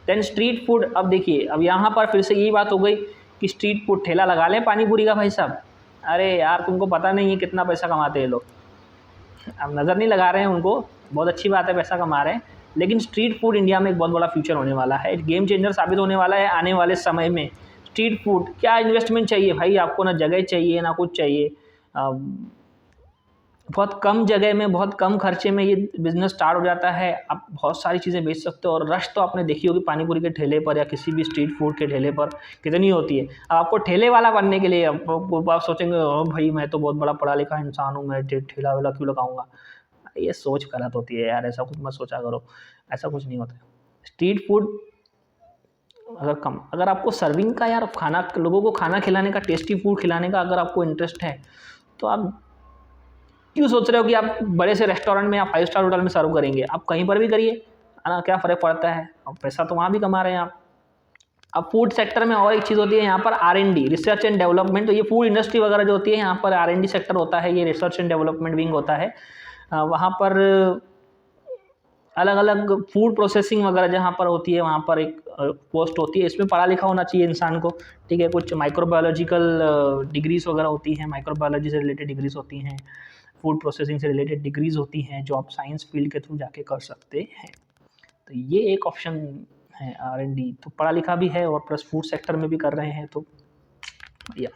S1: देन स्ट्रीट फूड, अब देखिए, अब यहाँ पर फिर से यही बात हो गई कि स्ट्रीट फूड ठेला लगा लें पानी पूरी का, भाई साहब, अरे यार तुमको पता नहीं है कितना पैसा कमाते हैं लोग। अब नज़र नहीं लगा रहे हैं उनको, बहुत अच्छी बात है, पैसा कमा रहे हैं, लेकिन स्ट्रीट फूड इंडिया में एक बहुत बड़ा फ्यूचर होने वाला है, गेम चेंजर साबित होने वाला है आने वाले समय में। स्ट्रीट फूड, क्या इन्वेस्टमेंट चाहिए भाई आपको, ना जगह चाहिए ना कुछ चाहिए, बहुत कम जगह में, बहुत कम खर्चे में ये बिज़नेस स्टार्ट हो जाता है। आप बहुत सारी चीज़ें बेच सकते हो, और रश तो आपने देखी होगी पानीपुरी के ठेले पर या किसी भी स्ट्रीट फूड के ठेले पर कितनी होती है। अब आपको ठेले वाला बनने के लिए आप सोचेंगे ओ भाई मैं तो बहुत बड़ा पढ़ा लिखा इंसान हूँ, मैं ठेला वाला क्यों लगाऊंगा। ये सोच गलत होती है यार, ऐसा कुछ मत सोचा करो, ऐसा कुछ नहीं होता। स्ट्रीट फूड अगर आपको सर्विंग का, यार खाना, लोगों को खाना खिलाने का, टेस्टी फूड खिलाने का अगर आपको इंटरेस्ट है, तो आप क्यों सोच रहे हो कि आप बड़े से रेस्टोरेंट में या 5 स्टार होटल में सर्व करेंगे। आप कहीं पर भी करिए, है ना, क्या फ़र्क पड़ता है, अब पैसा तो वहाँ भी कमा रहे हैं आप। अब फूड सेक्टर में और एक चीज़ होती है यहाँ पर R&D, रिसर्च एंड डेवलपमेंट। तो ये फूड इंडस्ट्री वगैरह जो होती है, यहाँ पर R&D सेक्टर होता है, ये रिसर्च एंड डेवलपमेंट विंग होता है। वहाँ पर अलग अलग फूड प्रोसेसिंग वगैरह जहाँ पर होती है, वहाँ पर एक पोस्ट होती है। इसमें पढ़ा लिखा होना चाहिए इंसान को, ठीक है। कुछ माइक्रोबायोलॉजिकल डिग्रीज़ वगैरह होती हैं, माइक्रोबायोलॉजी से रिलेटेड डिग्रीज़ होती हैं, फूड प्रोसेसिंग से रिलेटेड डिग्रीज़ होती हैं, जो आप साइंस फील्ड के थ्रू जाके कर सकते हैं। तो ये एक ऑप्शन है R&D, तो पढ़ा लिखा भी है और प्लस फूड सेक्टर में भी कर रहे हैं, तो या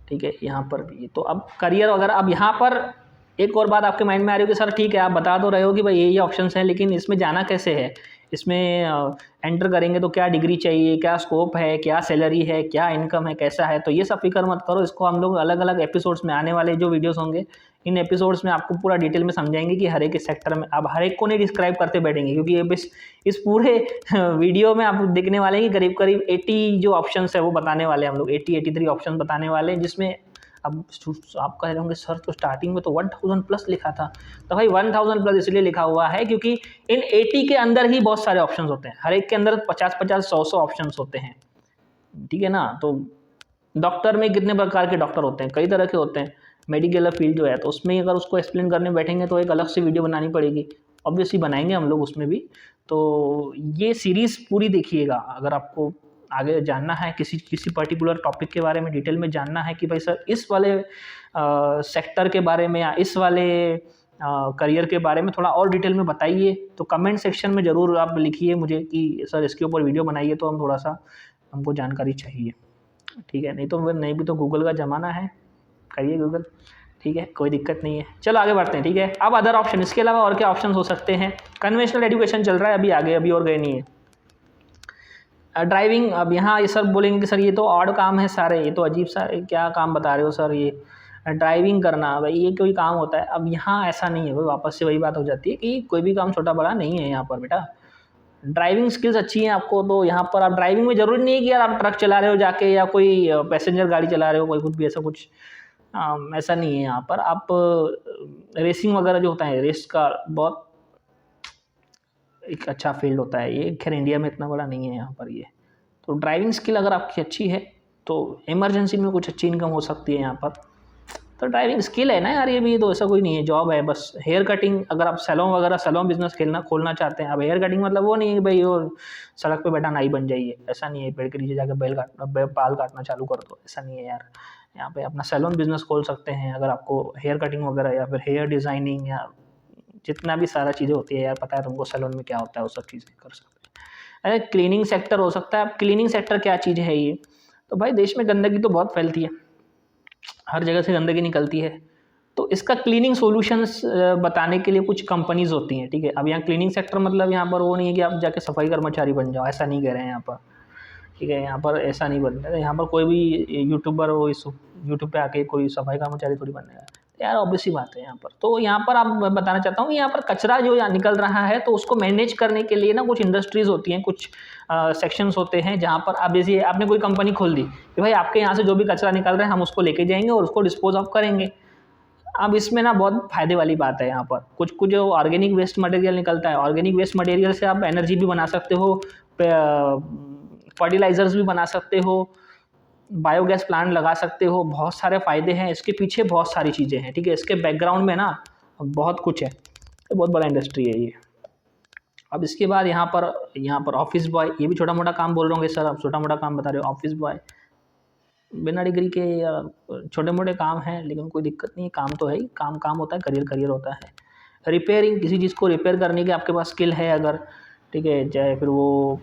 S1: ठीक है। यहाँ पर भी तो अब करियर वगैरह, अब यहाँ पर एक और बात आपके माइंड में आ रही हो कि सर ठीक है आप बता तो रहे हो कि भाई ये ऑप्शंस हैं, लेकिन इसमें जाना कैसे है, इसमें एंटर करेंगे तो क्या डिग्री चाहिए, क्या स्कोप है, क्या सैलरी है, क्या इनकम है, कैसा है। तो ये सब फिक्र मत करो, इसको हम लोग अलग अलग एपिसोड्स में, आने वाले जो वीडियोस होंगे इन एपिसोड्स में आपको पूरा डिटेल में समझाएंगे कि हर एक सेक्टर में। अब हर एक को नहीं डिस्क्राइब करते बैठेंगे, क्योंकि ये इस पूरे वीडियो में आप देखने वाले हैं कि करीब करीब 80 जो ऑप्शंस है वो बताने वाले हैं हम लोग, 83 ऑप्शन बताने वाले हैं, जिसमें अब आप कह रहे होंगे सर तो स्टार्टिंग में तो 1000 प्लस लिखा था। तो भाई 1000 प्लस इसलिए लिखा हुआ है क्योंकि इन 80 के अंदर ही बहुत सारे ऑप्शंस होते हैं, हर एक के अंदर 50-50, 100-100 ऑप्शंस होते हैं, ठीक है ना। तो डॉक्टर में कितने प्रकार के डॉक्टर होते हैं, कई तरह के होते हैं, मेडिकल फील्ड जो है, तो उसमें अगर उसको एक्सप्लेन करने बैठेंगे तो एक अलग से वीडियो बनानी पड़ेगी, ऑब्वियसली बनाएंगे हम लोग उसमें भी। तो ये सीरीज़ पूरी देखिएगा, अगर आपको आगे जानना है किसी पर्टिकुलर टॉपिक के बारे में डिटेल में जानना है कि भाई सर इस वाले सेक्टर के बारे में या इस वाले करियर के बारे में थोड़ा और डिटेल में बताइए, तो कमेंट सेक्शन में ज़रूर आप लिखिए मुझे कि सर इसके ऊपर वीडियो बनाइए, तो हम थोड़ा सा हमको जानकारी चाहिए, ठीक है। नहीं भी तो गूगल का ज़माना है, करिए गूगल, ठीक है, कोई दिक्कत नहीं है। चलो आगे बढ़ते हैं, ठीक है। अब अदर ऑप्शन, इसके अलावा और क्या ऑप्शन हो सकते हैं। कन्वेंशनल एजुकेशन चल रहा है अभी, आगे अभी और गए नहीं है। ड्राइविंग, अब यहाँ ये सर बोलेंगे कि सर ये तो ऑड काम है सारे, ये तो अजीब सा क्या काम बता रहे हो सर, ये ड्राइविंग करना भाई ये कोई काम होता है। अब यहाँ ऐसा नहीं है भाई, वापस से वही बात हो जाती है कि कोई भी काम छोटा बड़ा नहीं है यहाँ पर बेटा। ड्राइविंग स्किल्स अच्छी हैं आपको, तो यहाँ पर आप ड्राइविंग में ज़रूरी नहीं है कि यार आप ट्रक चला रहे हो जाके या कोई पैसेंजर गाड़ी चला रहे हो, कोई कुछ भी ऐसा कुछ ऐसा नहीं है। यहाँ पर आप रेसिंग वगैरह जो होता है, रेस का बहुत एक अच्छा फील्ड होता है ये, खैर इंडिया में इतना बड़ा नहीं है यहाँ पर ये। तो ड्राइविंग स्किल अगर आपकी अच्छी है तो इमरजेंसी में कुछ अच्छी इनकम हो सकती है यहाँ पर। तो ड्राइविंग स्किल है ना यार, ये भी तो ऐसा कोई नहीं है, जॉब है बस। हेयर कटिंग, अगर आप सैलून बिजनेस खोलना चाहते हैं। अब हेयर कटिंग मतलब वो नहीं है कि भाई वो सड़क पे बैठा नाई बन जाइए, ऐसा नहीं है। पेड़ के नीचे जाकर बाल काटना चालू कर दो, ऐसा नहीं है यार। यहाँ पे अपना सैलून बिजनेस खोल सकते हैं अगर आपको हेयर कटिंग वगैरह या फिर हेयर डिज़ाइनिंग या जितना भी सारा चीज़ें होती है यार, पता है तुमको सैलून में क्या होता है, वो सब चीज़ें कर सकते हैं। अरे क्लीनिंग सेक्टर हो सकता है। अब क्लीनिंग सेक्टर क्या चीज़ है ये? तो भाई देश में गंदगी तो बहुत फैलती है, हर जगह से गंदगी निकलती है, तो इसका क्लीनिंग सॉल्यूशंस बताने के लिए कुछ कंपनीज होती हैं, ठीक है। अब यहाँ क्लीनिंग सेक्टर मतलब यहाँ पर वो नहीं है कि आप जाके सफाई कर्मचारी बन जाओ, ऐसा नहीं कह रहे हैं यहाँ पर, ठीक है। यहाँ पर ऐसा नहीं बन रहा है, यहाँ पर कोई भी यूट्यूबर हो इस यूट्यूब पे आके कोई सफाई कर्मचारी थोड़ी बनने का यार, ऑब्वियस सी बात है यहाँ पर। तो यहाँ पर आप बताना चाहता हूँ कि यहाँ पर कचरा जो यहाँ निकल रहा है तो उसको मैनेज करने के लिए ना कुछ इंडस्ट्रीज़ होती हैं, कुछ सेक्शंस होते हैं जहाँ पर आप जैसे आपने कोई कंपनी खोल दी कि भाई आपके यहाँ से जो भी कचरा निकल रहा है हम उसको लेके जाएंगे और उसको डिस्पोज ऑफ करेंगे। अब इसमें ना बहुत फ़ायदे वाली बात है यहाँ पर, कुछ कुछ जो ऑर्गेनिक वेस्ट मटेरियल निकलता है, ऑर्गेनिक वेस्ट मटेरियल से आप एनर्जी भी बना सकते हो, फर्टिलाइज़र्स भी बना सकते हो, बायोगैस प्लांट लगा सकते हो, बहुत सारे फ़ायदे हैं इसके पीछे, बहुत सारी चीज़ें हैं, ठीक है। इसके बैकग्राउंड में ना बहुत कुछ है, ये बहुत बड़ा इंडस्ट्री है ये। अब इसके बाद यहाँ पर ऑफिस बॉय, ये भी छोटा मोटा काम बोल रहे होंगे सर, आप छोटा मोटा काम बता रहे हो। ऑफिस बॉय बिना डिग्री के या छोटे मोटे काम हैं, लेकिन कोई दिक्कत नहीं है, काम तो है ही, काम काम होता है, करियर करियर होता है। रिपेयरिंग, किसी चीज़ को रिपेयर करने की आपके पास स्किल है अगर, ठीक है, चाहे फिर वो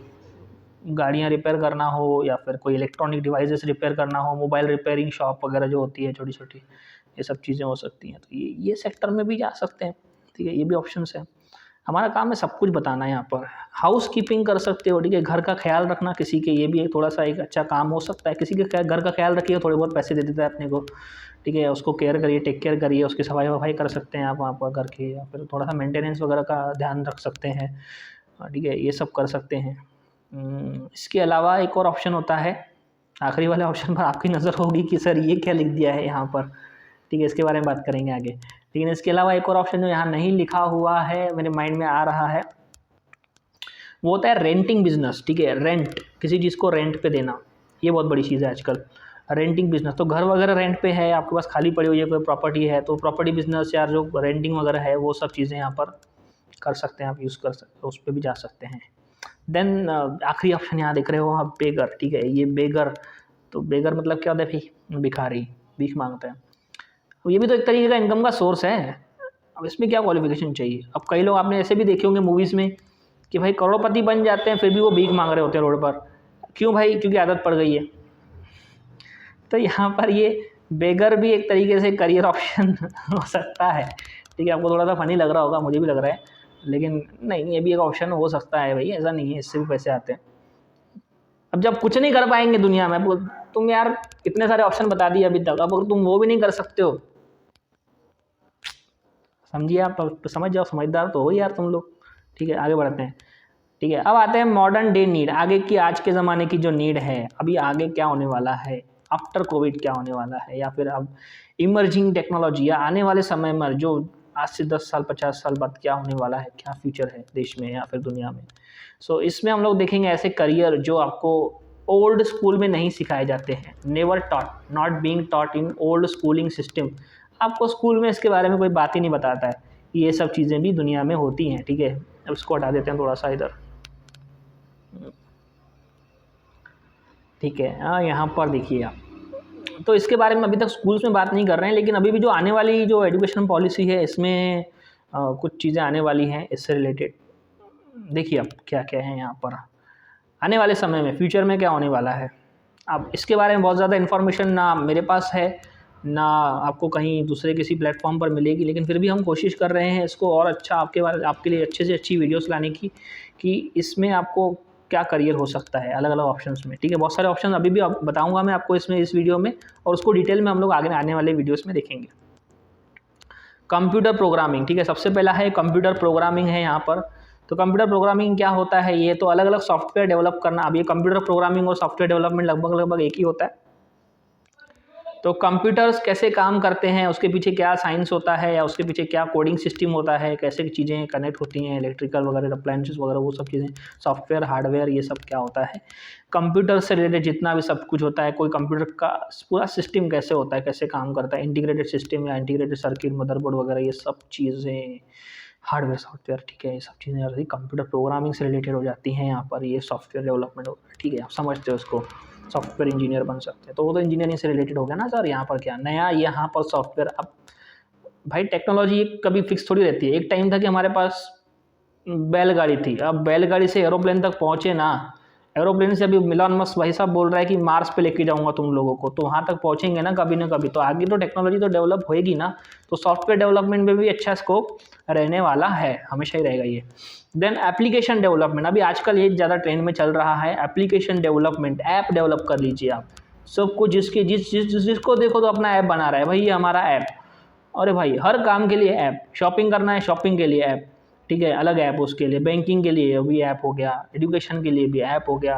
S1: गाड़ियाँ रिपेयर करना हो या फिर कोई इलेक्ट्रॉनिक डिवाइसेस रिपेयर करना हो, मोबाइल रिपेयरिंग शॉप वगैरह जो होती है छोटी छोटी, ये सब चीज़ें हो सकती हैं। तो ये सेक्टर में भी जा सकते हैं, ठीक है, ये भी ऑप्शंस है। हमारा काम है सब कुछ बताना है यहाँ पर। हाउस कीपिंग कर सकते हो, ठीक है, घर का ख्याल रखना किसी के, ये भी एक थोड़ा सा एक अच्छा काम हो सकता है। किसी के घर का ख्याल रखिए, थोड़े बहुत पैसे दे देता है अपने को, ठीक है, उसको केयर करिए, टेक केयर करिए, उसकी सफाई वफाई कर सकते हैं आप वहाँ पर घर की, या फिर थोड़ा सा मेंटेनेंस वगैरह का ध्यान रख सकते हैं, ठीक है, ये सब कर सकते हैं। इसके अलावा एक और ऑप्शन होता है, आखिरी वाले ऑप्शन पर आपकी नज़र होगी कि सर ये क्या लिख दिया है यहाँ पर, ठीक है, इसके बारे में बात करेंगे आगे। लेकिन इसके अलावा एक और ऑप्शन जो यहाँ नहीं लिखा हुआ है, मेरे माइंड में आ रहा है, वो होता है रेंटिंग बिजनेस, ठीक है, रेंट, किसी चीज़ को रेंट पे देना, ये बहुत बड़ी चीज़ है आजकल, रेंटिंग बिजनेस। तो घर वगैरह रेंट पे है, आपके पास खाली पड़ी हुई है कोई प्रॉपर्टी है, तो प्रॉपर्टी बिजनेस या जो रेंटिंग वगैरह है वो सब चीज़ें यहाँ पर कर सकते हैं, आप यूज़ कर सकते हो, उस पर भी जा सकते हैं। देन आखिरी ऑप्शन यहाँ देख रहे हो आप, बेगर, ठीक है, ये बेगर, तो बेगर मतलब क्या होता है भाई, भिखारी, भीख मांगते हैं। तो ये भी तो एक तरीके का इनकम का सोर्स है। अब इसमें क्या क्वालिफिकेशन चाहिए? अब कई लोग आपने ऐसे भी देखे होंगे मूवीज़ में कि भाई करोड़पति बन जाते हैं फिर भी वो भीख मांग रहे होते हैं रोड पर, क्यों भाई? क्योंकि आदत पड़ गई है। तो यहाँ पर ये बेगर भी एक तरीके से करियर ऑप्शन हो सकता है, ठीक है। आपको थोड़ा सा फनी लग रहा होगा, मुझे भी लग रहा है, लेकिन नहीं, ये भी एक ऑप्शन हो सकता है भाई, ऐसा नहीं है, इससे भी पैसे आते हैं। अब जब कुछ नहीं कर पाएंगे दुनिया में, तुम यार इतने सारे ऑप्शन बता दिए अभी तक, अब अगर तुम वो भी नहीं कर सकते हो, समझिए आप, तो समझ जाओ, समझदार तो हो यार तुम लोग, ठीक है। आगे बढ़ते हैं, ठीक है। अब आते हैं मॉडर्न डे नीड, आगे की, आज के ज़माने की जो नीड है, अभी आगे क्या होने वाला है, आफ्टर कोविड क्या होने वाला है, या फिर अब इमर्जिंग टेक्नोलॉजी या आने वाले समय में जो आज से 10 साल 50 साल बाद क्या होने वाला है, क्या फ्यूचर है देश में या फिर दुनिया में। सो इसमें हम लोग देखेंगे ऐसे करियर जो आपको ओल्ड स्कूल में नहीं सिखाए जाते हैं, never taught, not being taught in old schooling system. आपको स्कूल में इसके बारे में कोई बात ही नहीं बताता है, ये सब चीज़ें भी दुनिया में होती हैं, ठीक है। अब इसको हटा देते हैं थोड़ा सा इधर, ठीक है। हाँ, यहाँ पर देखिए आप, तो इसके बारे में अभी तक स्कूल्स में बात नहीं कर रहे हैं, लेकिन अभी भी जो आने वाली जो एजुकेशन पॉलिसी है इसमें कुछ चीज़ें आने वाली हैं इससे रिलेटेड। देखिए अब क्या क्या है यहाँ पर, आने वाले समय में फ्यूचर में क्या होने वाला है। अब इसके बारे में बहुत ज़्यादा इन्फॉर्मेशन ना मेरे पास है, ना आपको कहीं दूसरे किसी प्लेटफॉर्म पर मिलेगी, लेकिन फिर भी हम कोशिश कर रहे हैं इसको और अच्छा आपके लिए अच्छे से अच्छी वीडियोस लाने की, कि इसमें आपको क्या करियर हो सकता है अलग अलग ऑप्शंस में, ठीक है। बहुत सारे ऑप्शन अभी भी बताऊंगा मैं आपको इसमें, इस वीडियो में, और उसको डिटेल में हम लोग आगे आने वाले वीडियोस में देखेंगे। कंप्यूटर प्रोग्रामिंग, ठीक है, सबसे पहला है कंप्यूटर प्रोग्रामिंग है यहाँ पर। तो कंप्यूटर प्रोग्रामिंग क्या होता है, ये तो अलग अलग सॉफ्टवेयर डेवलप करना। अब ये कंप्यूटर प्रोग्रामिंग और सॉफ्टवेयर डेवलपमेंट लगभग एक ही होता है। तो कंप्यूटर्स कैसे काम करते हैं, उसके पीछे क्या साइंस होता है, या उसके पीछे क्या कोडिंग सिस्टम होता है, कैसे चीज़ें कनेक्ट होती हैं, इलेक्ट्रिकल वगैरह अप्लायंसेस वगैरह, वो सब चीज़ें, सॉफ्टवेयर हार्डवेयर, ये सब क्या होता है। कंप्यूटर से रिलेटेड जितना भी सब कुछ होता है, कोई कंप्यूटर का पूरा सिस्टम कैसे होता है, कैसे काम करता है, इंटीग्रेटेड सिस्टम या इंटीग्रेटेड सर्किट, मदरबोर्ड वगैरह, ये सब चीज़ें, हार्डवेयर सॉफ्टवेयर, ठीक है, ये सब चीज़ें कंप्यूटर प्रोग्रामिंग से रिलेटेड हो जाती हैं यहाँ पर। ये सॉफ्टवेयर डेवलपमेंट होता है, ठीक है, आप समझते हो उसको, सॉफ्टवेयर इंजीनियर बन सकते हैं। तो वो तो इंजीनियरिंग से रिलेटेड हो गया ना सर। यहाँ पर क्या नया, यहाँ पर सॉफ्टवेयर। अब भाई टेक्नोलॉजी कभी फिक्स थोड़ी रहती है, एक टाइम था कि हमारे पास बैलगाड़ी थी। अब बैलगाड़ी से एरोप्लेन तक पहुँचे ना, एरोप्लेन से अभी इलॉन मस्क भाई साहब बोल रहा है कि मार्स पे लेके जाऊंगा तुम लोगों को, तो वहाँ तक पहुँचेंगे ना कभी, तो आगे तो टेक्नोलॉजी तो डेवलप होएगी ना, तो सॉफ्टवेयर डेवलपमेंट में भी अच्छा स्कोप रहने वाला है, हमेशा ही रहेगा ये। देन एप्लीकेशन डेवलपमेंट, अभी आजकल ये ज़्यादा ट्रेंड में चल रहा है, एप्लीकेशन डेवलपमेंट, ऐप डेवलप कर लीजिए आप। सबको जिसको देखो तो अपना ऐप बना रहा है, भाई ये हमारा ऐप। अरे भाई हर काम के लिए ऐप, शॉपिंग करना है शॉपिंग के लिए ऐप, ठीक है अलग ऐप, उसके लिए बैंकिंग के लिए भी ऐप हो गया, एजुकेशन के लिए भी ऐप हो गया,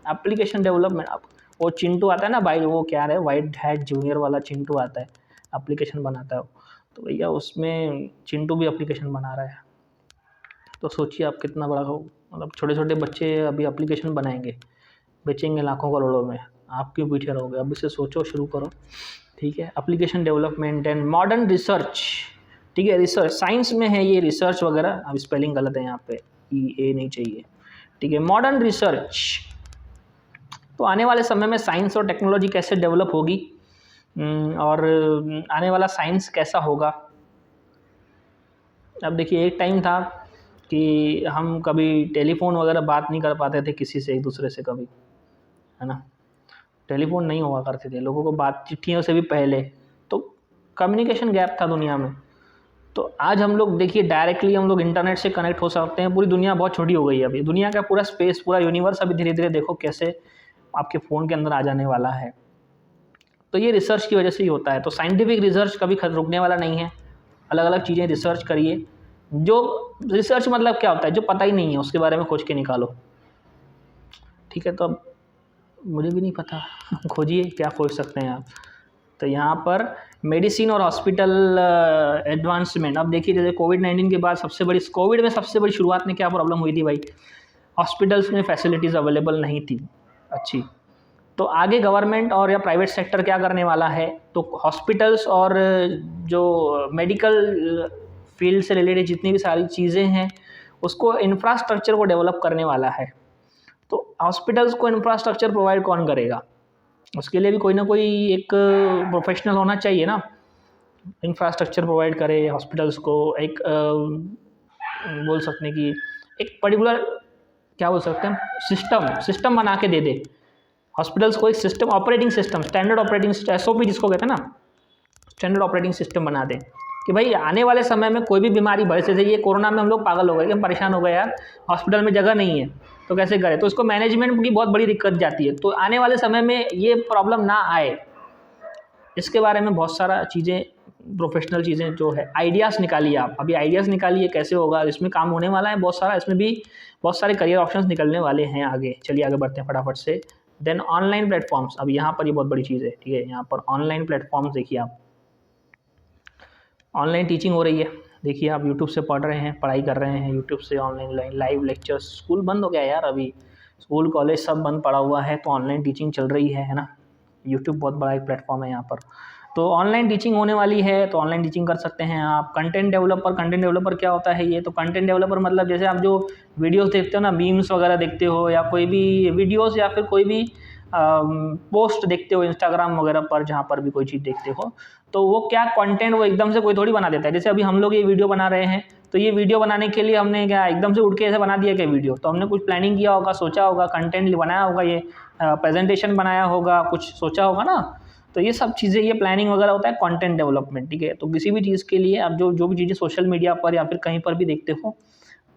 S1: एप्लीकेशन डेवलपमेंट। अब वो चिंटू आता है ना भाई, वो क्या है वाइट हैट जूनियर वाला चिंटू आता है, एप्लीकेशन बनाता है वो, तो भैया उसमें चिंटू भी एप्लीकेशन बना रहा है। तो सोचिए आप कितना बड़ा हो, मतलब छोटे छोटे बच्चे अभी एप्लीकेशन बनाएंगे, बेचेंगे लाखों करोड़ों में, आप क्यों पीछे रहोगे, अभी से सोचो, शुरू करो, ठीक है। Application development and modern research, ठीक है, रिसर्च साइंस में है ये रिसर्च वगैरह, अब स्पेलिंग गलत है यहाँ पे, ए नहीं चाहिए, ठीक है। मॉडर्न रिसर्च, तो आने वाले समय में साइंस और टेक्नोलॉजी कैसे डेवलप होगी, और आने वाला साइंस कैसा होगा। अब देखिए एक टाइम था कि हम कभी टेलीफोन वगैरह बात नहीं कर पाते थे किसी से, एक दूसरे से कभी, है ना, टेलीफोन नहीं हुआ करते थे लोगों को, बात चिट्ठियों से भी पहले, तो कम्युनिकेशन गैप था दुनिया में। तो आज हम लोग देखिए डायरेक्टली हम लोग इंटरनेट से कनेक्ट हो सकते हैं, पूरी दुनिया बहुत छोटी हो गई है अभी, दुनिया का पूरा स्पेस, पूरा यूनिवर्स अभी धीरे धीरे देखो कैसे आपके फ़ोन के अंदर आ जाने वाला है। तो ये रिसर्च की वजह से ही होता है। तो साइंटिफिक रिसर्च कभी रुकने वाला नहीं है, अलग अलग चीज़ें रिसर्च करिए। जो रिसर्च मतलब क्या होता है, जो पता ही नहीं है उसके बारे में खोज के निकालो, ठीक है। तो अब मुझे भी नहीं पता खोजिए क्या खोज सकते हैं आप। तो यहाँ पर मेडिसिन और हॉस्पिटल एडवांसमेंट, अब देखिए जैसे कोविड-19 के बाद कोविड में सबसे बड़ी शुरुआत में क्या प्रॉब्लम हुई थी भाई, हॉस्पिटल्स में फैसिलिटीज़ अवेलेबल नहीं थी अच्छी। तो आगे गवर्नमेंट और या प्राइवेट सेक्टर क्या करने वाला है, तो हॉस्पिटल्स और जो मेडिकल फील्ड से रिलेटेड जितनी भी सारी चीज़ें हैं उसको इंफ्रास्ट्रक्चर को डेवलप करने वाला है। तो हॉस्पिटल्स को इंफ्रास्ट्रक्चर प्रोवाइड कौन करेगा, उसके लिए भी कोई ना कोई एक प्रोफेशनल होना चाहिए ना, इंफ्रास्ट्रक्चर प्रोवाइड करे हॉस्पिटल्स को, एक बोल सकते हैं कि एक पर्टिकुलर क्या बोल सकते हैं सिस्टम बना के दे दे हॉस्पिटल्स को, एक system, operating system, standard operating SOP जिसको कहते हैं ना, स्टैंडर्ड ऑपरेटिंग सिस्टम बना दें कि भाई आने वाले समय में कोई भी बीमारी बढ़े, जैसे ये कोरोना में हम लोग पागल हो गए कि हम परेशान हो गए यार, हॉस्पिटल में जगह नहीं है तो कैसे करें, तो उसको मैनेजमेंट की बहुत बड़ी दिक्कत जाती है। तो आने वाले समय में ये प्रॉब्लम ना आए, इसके बारे में बहुत सारा चीज़ें, प्रोफेशनल चीज़ें जो है, आइडियाज़ निकालिए आप, अभी आइडियाज़ निकालिए कैसे होगा, इसमें काम होने वाला है बहुत सारा, इसमें भी बहुत सारे करियर ऑप्शंस निकलने वाले हैं आगे। चलिए आगे बढ़ते हैं फटाफट से। देन ऑनलाइन प्लेटफॉर्म्स, अब यहाँ पर ये बहुत बड़ी चीज़ है, ठीक है। यहाँ पर ऑनलाइन प्लेटफॉर्म्स देखिए आप, ऑनलाइन टीचिंग हो रही है, देखिए आप यूट्यूब से पढ़ रहे हैं, पढ़ाई कर रहे हैं यूट्यूब से, ऑनलाइन लाइव लेक्चर्स, स्कूल बंद हो गया यार, अभी स्कूल कॉलेज सब बंद पड़ा हुआ है, तो ऑनलाइन टीचिंग चल रही है ना। यूट्यूब बहुत बड़ा एक प्लेटफॉर्म है यहाँ पर, तो ऑनलाइन टीचिंग होने वाली है, तो ऑनलाइन टीचिंग कर सकते हैं आप। कंटेंट डेवलपर क्या होता है ये, तो कंटेंट डेवलपर मतलब जैसे आप जो वीडियोस देखते हो ना, मीम्स वगैरह देखते हो, या कोई भी वीडियोस या फिर कोई भी पोस्ट देखते हो इंस्टाग्राम वगैरह पर, जहाँ पर भी कोई चीज़ देखते हो, तो वो क्या कंटेंट वो एकदम से कोई थोड़ी बना देता है। जैसे अभी हम लोग ये वीडियो बना रहे हैं, तो ये वीडियो बनाने के लिए हमने क्या एकदम से उठ के ऐसे बना दिया क्या वीडियो, तो हमने कुछ प्लानिंग किया होगा, सोचा होगा, कंटेंट बनाया होगा, ये प्रेजेंटेशन बनाया होगा, कुछ सोचा होगा ना। तो ये सब चीज़ें, ये प्लानिंग वगैरह होता है कंटेंट डेवलपमेंट, ठीक है। तो किसी भी चीज़ के लिए आप जो भी चीज़ें सोशल मीडिया पर या फिर कहीं पर भी देखते हो,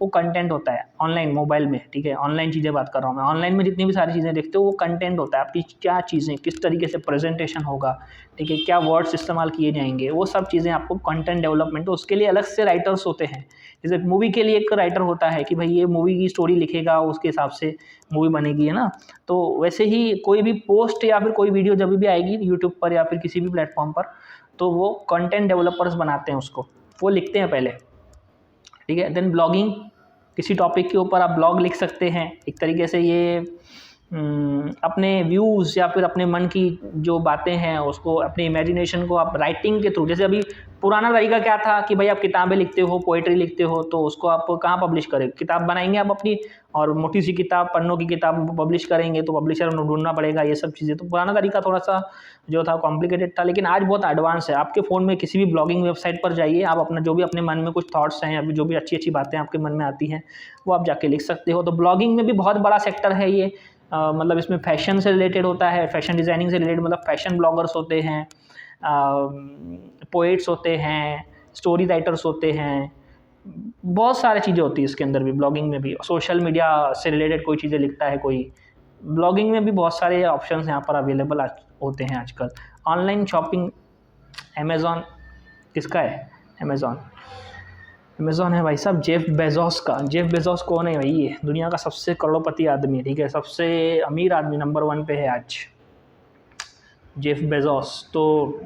S1: वो कंटेंट होता है ऑनलाइन, मोबाइल में, ठीक है। ऑनलाइन चीज़ें बात कर रहा हूँ मैं, ऑनलाइन में जितनी भी सारी चीज़ें देखते हो वो कंटेंट होता है, आपकी क्या चीज़ें, किस तरीके से प्रेजेंटेशन होगा, ठीक है, क्या वर्ड्स इस्तेमाल किए जाएंगे, वो सब चीज़ें आपको कंटेंट डेवलपमेंट, तो उसके लिए अलग से राइटर्स होते हैं। जैसे मूवी के लिए एक राइटर होता है कि भाई ये मूवी की स्टोरी लिखेगा, उसके हिसाब से मूवी बनेगी, है ना। तो वैसे ही कोई भी पोस्ट या फिर कोई वीडियो जब भी आएगी यूट्यूब पर या फिर किसी भी प्लेटफॉर्म पर, तो वो कंटेंट डेवलपर्स बनाते हैं उसको, वो लिखते हैं पहले, ठीक है। देन ब्लॉगिंग, किसी टॉपिक के ऊपर आप ब्लॉग लिख सकते हैं, एक तरीके से ये अपने व्यूज़ या फिर अपने मन की जो बातें हैं उसको, अपने इमेजिनेशन को आप राइटिंग के थ्रू, जैसे अभी पुराना तरीका क्या था कि भाई आप किताबें लिखते हो, पोएट्री लिखते हो, तो उसको आप कहाँ पब्लिश करें, किताब बनाएंगे आप अपनी, और मोटी सी किताब, पन्नों की किताब पब्लिश करेंगे तो पब्लिशर ढूंढना पड़ेगा, ये सब चीज़ें। तो पुराना तरीका थोड़ा सा जो था कॉम्प्लिकेटेड था, लेकिन आज बहुत एडवांस है। आपके फ़ोन में किसी भी ब्लॉगिंग वेबसाइट पर जाइए, आप अपना जो भी अपने मन में कुछ थॉट्स हैं या फिर जो भी अच्छी अच्छी बातें आपके मन में आती हैं वो आप जाके लिख सकते हो। तो ब्लॉगिंग में भी बहुत बड़ा सेक्टर है ये। मतलब इसमें फैशन से रिलेटेड होता है, फैशन डिज़ाइनिंग से रिलेटेड, मतलब फैशन ब्लॉगर्स होते हैं, पोएट्स होते हैं, स्टोरी राइटर्स होते हैं, बहुत सारी चीज़ें होती है इसके अंदर भी, ब्लॉगिंग में भी। सोशल मीडिया से रिलेटेड कोई चीज़ें लिखता है कोई, ब्लॉगिंग में भी बहुत सारे ऑप्शंस यहाँ पर अवेलेबल होते हैं आजकल। ऑनलाइन शॉपिंग, अमेज़ॉन किसका है? अमेज़ॉन है भाई साहब जेफ बेजोस का। जेफ बेजोस कौन है भाई? ये दुनिया का सबसे करोड़पति आदमी, ठीक है, सबसे अमीर आदमी, नंबर 1 पे है आज जेफ बेजोस। तो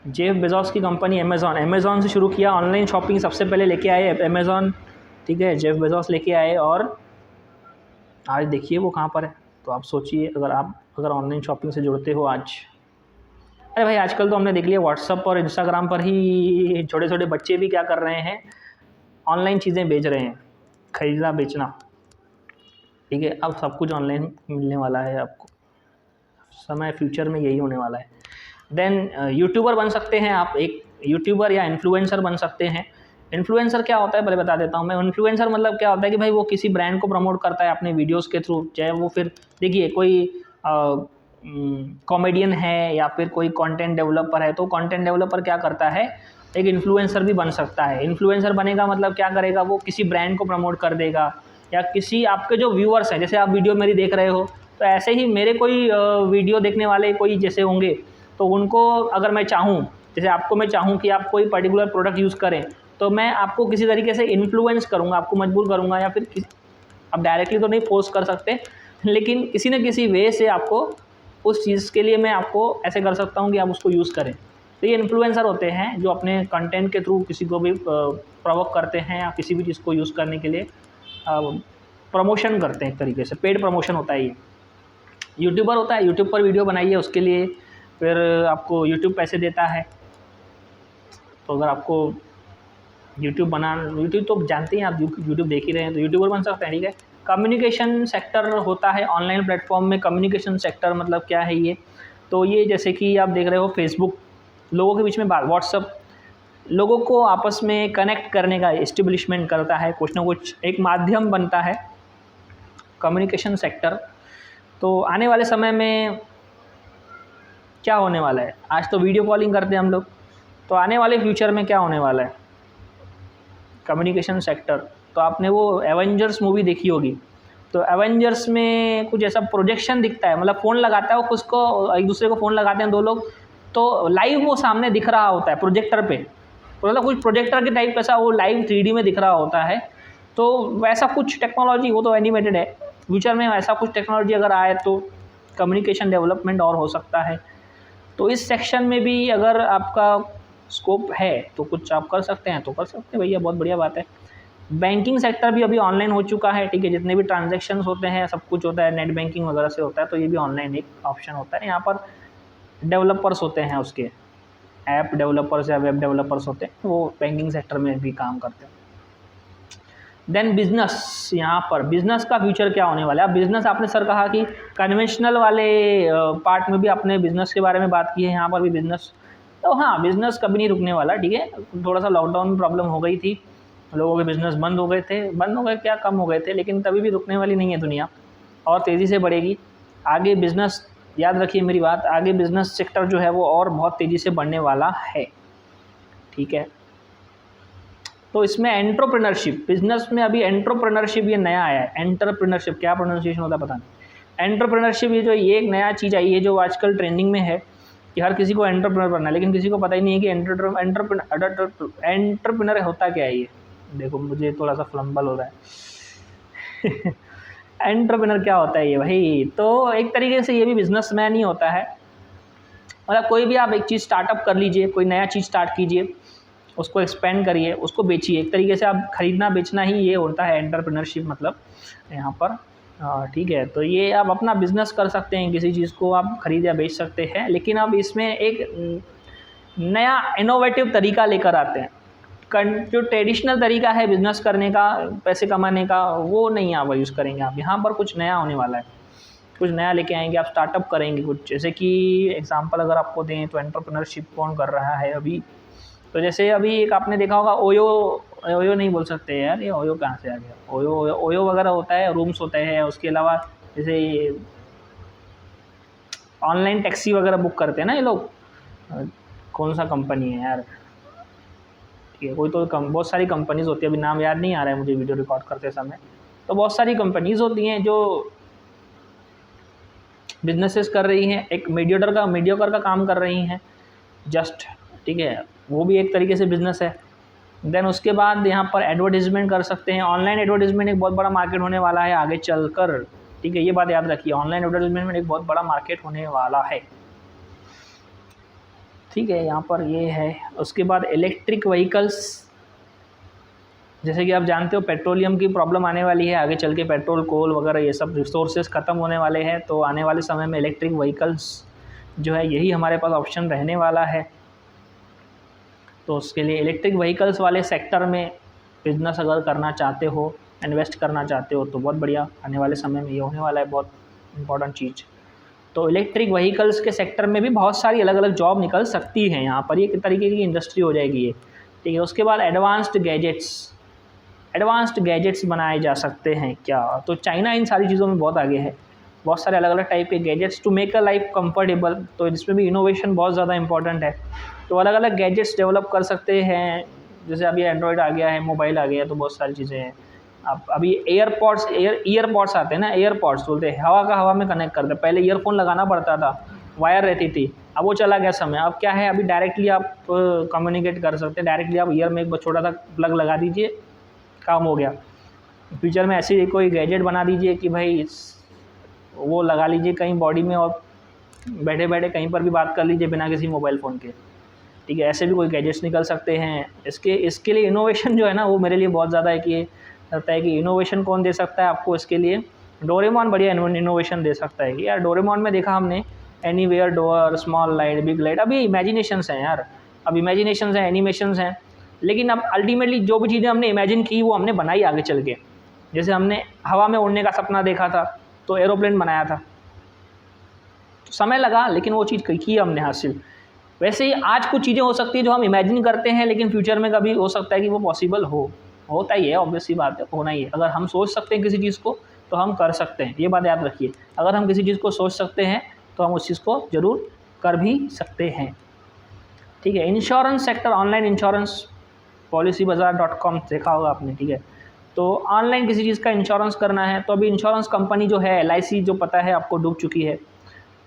S1: जेफ बेजोस की कंपनी अमेज़ॉन से शुरू किया ऑनलाइन शॉपिंग, सबसे पहले लेके आए अमेज़ॉन, ठीक है, जेफ बेजोस लेके आए, और आज देखिए वो कहाँ पर है। तो आप सोचिए, अगर ऑनलाइन शॉपिंग से जुड़ते हो आज, अरे भाई आजकल तो हमने देख लिया व्हाट्सअप और इंस्टाग्राम पर ही छोटे छोटे बच्चे भी क्या कर रहे हैं, ऑनलाइन चीज़ें बेच रहे हैं, खरीदना बेचना, ठीक है। अब सब कुछ ऑनलाइन मिलने वाला है आपको, समय फ्यूचर में यही होने वाला है। देन यूट्यूबर बन सकते हैं आप, एक यूट्यूबर या इन्फ्लुएंसर बन सकते हैं। इन्फ्लुएंसर क्या होता है पहले बता देता हूँ मैं। इन्फ्लुएंसर मतलब क्या होता है कि भाई वो किसी ब्रांड को प्रमोट करता है अपने वीडियोस के थ्रू, चाहे वो फिर देखिए कोई कॉमेडियन है या फिर कोई कंटेंट डेवलपर है, तो कंटेंट डेवलपर क्या करता है, एक इन्फ्लुएंसर भी बन सकता है। इन्फ्लुएंसर बनेगा मतलब क्या करेगा, वो किसी ब्रांड को प्रमोट कर देगा, या किसी आपके जो व्यूअर्स हैं, जैसे आप वीडियो मेरी देख रहे हो, तो ऐसे ही मेरे कोई वीडियो देखने वाले कोई जैसे होंगे, तो उनको अगर मैं चाहूँ, जैसे आपको मैं चाहूँ कि आप कोई पर्टिकुलर प्रोडक्ट यूज़ करें, तो मैं आपको किसी तरीके से इन्फ्लुएंस करूँगा, आपको मजबूर करूँगा, या फिर आप डायरेक्टली तो नहीं फोर्स कर सकते, लेकिन किसी न किसी वे से आपको उस चीज़ के लिए मैं आपको ऐसे कर सकता हूँ कि आप उसको यूज़ करें। तो ये इन्फ्लुएंसर होते हैं जो अपने कंटेंट के थ्रू किसी को भी प्रोवोक करते हैं, या किसी भी चीज़ को यूज़ करने के लिए प्रमोशन करते हैं, एक तरीके से पेड प्रमोशन होता है ये। यूट्यूबर होता है, यूट्यूब पर वीडियो बनाइए, उसके लिए फिर आपको यूट्यूब पैसे देता है। तो अगर आपको यूट्यूब तो जानते हैं आप, यूट्यूब देख ही रहे हैं, तो यूट्यूबर बन सकते हैं, ठीक है। कम्युनिकेशन सेक्टर होता है ऑनलाइन प्लेटफॉर्म में। कम्युनिकेशन सेक्टर मतलब क्या है ये, तो ये जैसे कि आप देख रहे हो फेसबुक, लोगों के बीच में बात, व्हाट्सअप लोगों को आपस में कनेक्ट करने का इस्टेब्लिशमेंट करता है, कुछ ना कुछ एक माध्यम बनता है कम्युनिकेशन सेक्टर। तो आने वाले समय में क्या होने वाला है, आज तो वीडियो कॉलिंग करते हैं हम लोग, तो आने वाले फ्यूचर में क्या होने वाला है, कम्युनिकेशन सेक्टर। तो आपने वो एवेंजर्स मूवी देखी होगी, तो एवेंजर्स में कुछ ऐसा प्रोजेक्शन दिखता है, मतलब फ़ोन लगाता है वो, उसको एक दूसरे को फ़ोन लगाते हैं दो लोग, तो लाइव वो सामने दिख रहा होता है प्रोजेक्टर पे, तो मतलब कुछ प्रोजेक्टर के टाइप ऐसा वो लाइव 3D में दिख रहा होता है। तो वैसा कुछ टेक्नोलॉजी, वो तो एनिमेटेड है, फ्यूचर में ऐसा कुछ टेक्नोलॉजी अगर आए तो कम्युनिकेशन डेवलपमेंट और हो सकता है। तो इस सेक्शन में भी अगर आपका स्कोप है तो कुछ आप कर सकते हैं, तो कर सकते हैं भैया, बहुत बढ़िया बात है। बैंकिंग सेक्टर भी अभी ऑनलाइन हो चुका है, ठीक है, जितने भी ट्रांजैक्शंस होते हैं सब कुछ होता है नेट बैंकिंग वगैरह से होता है, तो ये भी ऑनलाइन एक ऑप्शन होता है। यहाँ पर डेवलपर्स होते हैं, उसके ऐप डेवलपर्स या वेब डेवलपर्स होते हैं, वो बैंकिंग सेक्टर में भी काम करते हैं। देन बिज़नेस, यहाँ पर बिज़नेस का फ्यूचर क्या होने वाला है। अब बिज़नेस आपने सर कहा कि कन्वेंशनल वाले पार्ट में भी आपने बिज़नेस के बारे में बात की है, यहाँ पर भी बिज़नेस, तो हाँ बिज़नेस कभी नहीं रुकने वाला, ठीक है। थोड़ा सा लॉकडाउन में प्रॉब्लम हो गई थी, लोगों के बिज़नेस बंद हो गए क्या, कम हो गए थे, लेकिन तभी भी रुकने वाली नहीं है दुनिया, और तेज़ी से बढ़ेगी आगे बिज़नेस। याद रखिए मेरी बात, आगे बिज़नेस सेक्टर जो है वो और बहुत तेज़ी से बढ़ने वाला है, ठीक है। तो इसमें एंटरप्रेन्योरशिप, बिजनेस में अभी एंटरप्रेन्योरशिप ये नया आया है। एंटरप्रेन्योरशिप क्या प्रोनाउंसिएशन होता है पता नहीं। एंटरप्रेन्योरशिप ये एक नया चीज़ आई है जो आजकल ट्रेंडिंग में है कि हर किसी को एंटरप्रेन्योर बनना है, लेकिन किसी को पता ही नहीं है कि एंटरप्रेन्योर होता क्या है। ये देखो मुझे थोड़ा सा फ्लम्बल हो रहा है एंटरप्रेन्योर क्या होता है ये भाई, तो एक तरीके से ये भी बिजनेसमैन ही होता है। मतलब कोई भी आप एक चीज़ स्टार्टअप कर लीजिए, कोई नया चीज़ स्टार्ट कीजिए, उसको एक्सपेंड करिए, उसको बेचिए, एक तरीके से आप खरीदना बेचना ही ये होता है एंटरप्रेन्योरशिप। मतलब यहाँ पर ठीक है, तो ये आप अपना बिज़नेस कर सकते हैं, किसी चीज़ को आप ख़रीद या बेच सकते हैं, लेकिन अब इसमें एक नया इनोवेटिव तरीका लेकर आते हैं। जो ट्रेडिशनल तरीका है बिज़नेस करने का, पैसे कमाने का, वो नहीं आप यूज़ करेंगे। आप यहाँ पर कुछ नया होने वाला है, कुछ नया लेके आएंगे, आप स्टार्टअप करेंगे कुछ। जैसे कि एग्जांपल अगर आपको दें तो एंटरप्रेन्योरशिप कौन कर रहा है अभी, तो जैसे अभी एक आपने देखा होगा ओयो, ओयो नहीं बोल सकते यार, ये ओयो कहाँ से आ गया, ओयो ओयो वगैरह होता है, रूम्स होते हैं। उसके अलावा जैसे ऑनलाइन टैक्सी वगैरह बुक करते हैं ना ये लोग, कौन सा कंपनी है यार, ठीक है, कोई तो बहुत सारी कंपनीज़ होती है, अभी नाम याद नहीं आ रहा है मुझे वीडियो रिकॉर्ड करते समय। तो बहुत सारी कंपनीज़ होती हैं जो बिजनेसेस कर रही हैं, एक मीडियोकर का काम कर रही हैं जस्ट, ठीक है, वो भी एक तरीके से बिज़नेस है। देन उसके बाद यहाँ पर एडवर्टीज़मेंट कर सकते हैं। ऑनलाइन एडवर्टीज़मेंट एक बहुत बड़ा मार्केट होने वाला है आगे चलकर, ठीक है, ये बात याद रखिए, ऑनलाइन एडवर्टीज़मेंट में एक बहुत बड़ा मार्केट होने वाला है, ठीक है, यहाँ पर ये है। उसके बाद इलेक्ट्रिक व्हीकल्स, जैसे कि आप जानते हो पेट्रोलियम की प्रॉब्लम आने वाली है आगे चल के, पेट्रोल कोल वगैरह ये सब रिसोर्सेज ख़त्म होने वाले हैं, तो आने वाले समय में इलेक्ट्रिक व्हीकल्स जो है यही हमारे पास ऑप्शन रहने वाला है। तो उसके लिए इलेक्ट्रिक व्हीकल्स वाले सेक्टर में बिज़नेस अगर करना चाहते हो, इन्वेस्ट करना चाहते हो, तो बहुत बढ़िया, आने वाले समय में ये होने वाला है बहुत इंपॉर्टेंट चीज़। तो इलेक्ट्रिक व्हीकल्स के सेक्टर में भी बहुत सारी अलग अलग जॉब निकल सकती हैं, यहाँ पर ये एक तरीके की इंडस्ट्री हो जाएगी ये, ठीक है। उसके बाद एडवांस्ड गैजेट्स बनाए जा सकते हैं क्या, तो चाइना इन सारी चीज़ों में बहुत आगे है, बहुत सारे अलग अलग टाइप के gadgets to make a life comfortable, तो इसमें भी इनोवेशन बहुत ज़्यादा इंपॉर्टेंट है। तो अलग अलग गैजेट्स डेवलप कर सकते हैं, जैसे अभी एंड्रॉयड आ गया है, मोबाइल आ गया है, तो बहुत सारी चीज़ें हैं। अब अभी ईयरपॉड्स आते हैं ना, एयरपॉड्स बोलते हैं, हवा का हवा में कनेक्ट करते हैं, पहले ईयरफोन लगाना पड़ता था, वायर रहती थी, अब वो चला गया समय। अब क्या है, अभी डायरेक्टली आप कम्युनिकेट कर सकते हैं, डायरेक्टली आप ईयर में एक छोटा सा प्लग लगा दीजिए, काम हो गया। फ्यूचर में ऐसी कोई गैजेट बना दीजिए कि भाई वो लगा लीजिए कहीं बॉडी में और बैठे बैठे कहीं पर भी बात कर लीजिए बिना किसी मोबाइल फ़ोन के, ठीक है, ऐसे भी कोई गैजेट्स निकल सकते हैं। इसके लिए इनोवेशन जो है ना, वो मेरे लिए बहुत ज़्यादा है कि ये लगता है कि इनोवेशन कौन दे सकता है आपको, इसके लिए डोरेमोन बढ़िया इनोवेशन दे सकता है कि यार डोरेमोन में देखा हमने, anywhere door, small light, big light, अभी इमेजिनेशंस हैं यार, अब इमेजिनेशंस हैं, एनिमेशंस हैं, लेकिन अब अल्टीमेटली जो भी चीज़ें हमने इमेजिन की वो हमने बनाई आगे चल के। जैसे हमने हवा में उड़ने का सपना देखा था तो एरोप्लेन बनाया था, तो समय लगा लेकिन वो चीज़ की हमने हासिल। वैसे ही आज कुछ चीज़ें हो सकती है जो हम इमेजिन करते हैं, लेकिन फ्यूचर में कभी हो सकता है कि वो पॉसिबल होता ही है, ऑब्वियस सी बात है, होना ही है। अगर हम सोच सकते हैं किसी चीज़ को तो हम कर सकते हैं, ये बात याद रखिए। अगर हम किसी चीज़ को सोच सकते हैं तो हम उस चीज़ को ज़रूर कर भी सकते हैं, ठीक है। Insurance sector, online insurance, policybazaar.com देखा होगा आपने, ठीक है। तो ऑनलाइन किसी चीज़ का इंश्योरेंस करना है तो अभी इंश्योरेंस कंपनी जो है LIC, जो पता है आपको डूब चुकी है,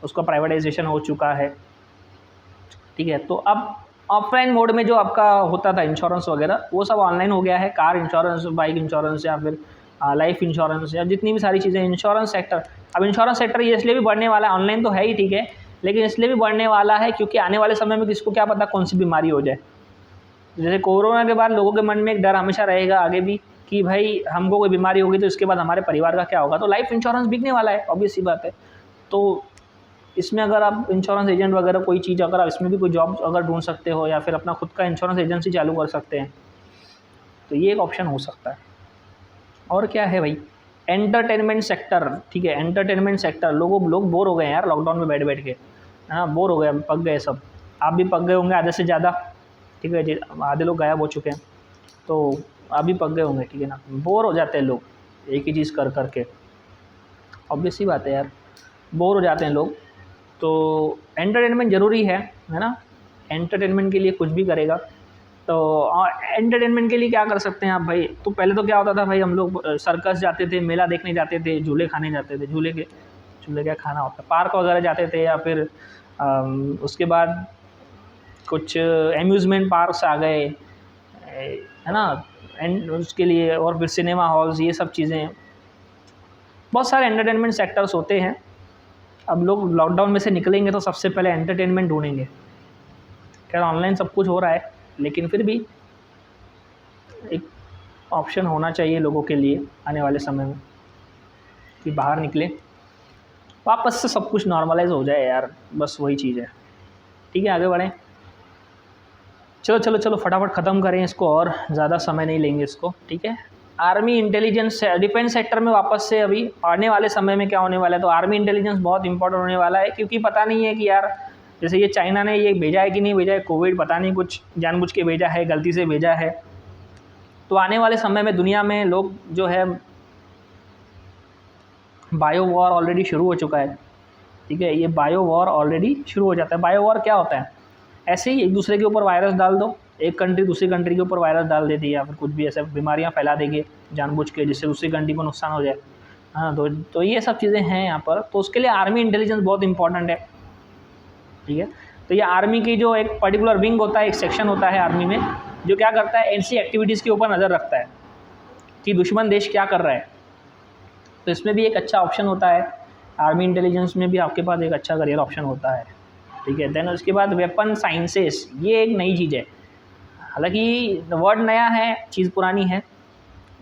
S1: उसका प्राइवेटाइजेशन हो चुका है, ठीक है। तो अब ऑफलाइन मोड में जो आपका होता था इंश्योरेंस वगैरह, वो सब ऑनलाइन हो गया है। कार इंश्योरेंस, बाइक इंश्योरेंस, या फिर लाइफ इंश्योरेंस, या जितनी भी सारी चीज़ें इंश्योरेंस सेक्टर, अब इंश्योरेंस सेक्टर ये इसलिए भी बढ़ने वाला है, ऑनलाइन तो है ही, ठीक है, लेकिन इसलिए भी बढ़ने वाला है क्योंकि आने वाले समय में किसको क्या पता कौन सी बीमारी हो जाए। जैसे कोरोना के बाद लोगों के मन में एक डर हमेशा रहेगा आगे भी कि भाई हमको कोई बीमारी होगी तो इसके बाद हमारे परिवार का क्या होगा, तो लाइफ इंश्योरेंस बिकने वाला है, ऑब्वियस सी बात है। तो इसमें अगर आप इंश्योरेंस एजेंट वगैरह कोई चीज़, अगर आप इसमें भी कोई जॉब अगर ढूंढ सकते हो या फिर अपना खुद का इंश्योरेंस एजेंसी चालू कर सकते हैं, तो ये एक ऑप्शन हो सकता है। और क्या है भाई, एंटरटेनमेंट सेक्टर, ठीक है, एंटरटेनमेंट सेक्टर, लोग बोर हो गए यार लॉकडाउन में बैठ बैठ के, हाँ बोर हो गए, पक गए सब, आप भी पक गए होंगे आधे से ज़्यादा, ठीक है जी, आधे लोग गायब हो चुके हैं, तो आप भी पक गए होंगे, ठीक है ना, बोर हो जाते हैं लोग एक ही चीज़ कर करके, ऑब्वियस सी बात है यार, बोर हो जाते हैं लोग। तो एंटरटेनमेंट ज़रूरी है ना, एंटरटेनमेंट के लिए कुछ भी करेगा। तो एंटरटेनमेंट के लिए क्या कर सकते हैं आप भाई, तो पहले तो क्या होता था भाई, हम लोग सर्कस जाते थे, मेला देखने जाते थे, झूले खाने जाते थे, झूले क्या खाना होता है, पार्क वगैरह जाते थे, या फिर उसके बाद कुछ एम्यूज़मेंट पार्क्स आ गए, है ना, एंड उसके लिए, और फिर सिनेमा हॉल्स, ये सब चीज़ें, बहुत सारे एंटरटेनमेंट सेक्टर्स होते हैं। अब लोग लॉकडाउन में से निकलेंगे तो सबसे पहले एंटरटेनमेंट ढूंढेंगे। खैर ऑनलाइन सब कुछ हो रहा है, लेकिन फिर भी एक ऑप्शन होना चाहिए लोगों के लिए आने वाले समय में, कि बाहर निकले, वापस से सब कुछ नॉर्मलाइज हो जाए यार, बस वही चीज़ है। ठीक है, आगे बढ़ें। चलो चलो चलो फटाफट ख़त्म करें इसको, और ज़्यादा समय नहीं लेंगे इसको। ठीक है, आर्मी इंटेलिजेंस डिफेंस सेक्टर में वापस से अभी आने वाले समय में क्या होने वाला है, तो आर्मी इंटेलिजेंस बहुत इंपॉर्टेंट होने वाला है, क्योंकि पता नहीं है कि यार जैसे ये चाइना ने ये भेजा है कि नहीं भेजा है कोविड, पता नहीं कुछ जानबूझ के भेजा है, गलती से भेजा है। तो आने वाले समय में दुनिया में लोग जो है बायो वॉर ऑलरेडी शुरू हो चुका है। ठीक है, ये बायो वॉर ऑलरेडी शुरू हो जाता है। बायो वॉर क्या होता है, ऐसे ही एक दूसरे के ऊपर वायरस डाल दो, एक कंट्री दूसरी कंट्री के ऊपर वायरस डाल देती है, या फिर कुछ भी ऐसे बीमारियां फैला देंगे जानबूझ के, जिससे दूसरी कंट्री को नुकसान हो जाए। हाँ, तो ये सब चीज़ें हैं यहाँ पर। तो उसके लिए आर्मी इंटेलिजेंस बहुत इंपॉर्टेंट है। ठीक है, तो ये आर्मी की जो एक पर्टिकुलर विंग होता है, एक सेक्शन होता है आर्मी में, जो क्या करता है, ऐसी एक्टिविटीज़ के ऊपर नज़र रखता है कि दुश्मन देश क्या कर रहा है। तो इसमें भी एक अच्छा ऑप्शन होता है, आर्मी इंटेलिजेंस में भी आपके पास एक अच्छा करियर ऑप्शन होता है। ठीक है, देन उसके बाद वेपन साइंसेस, ये एक नई चीज़ है, हालांकि वर्ड नया है, चीज़ पुरानी है।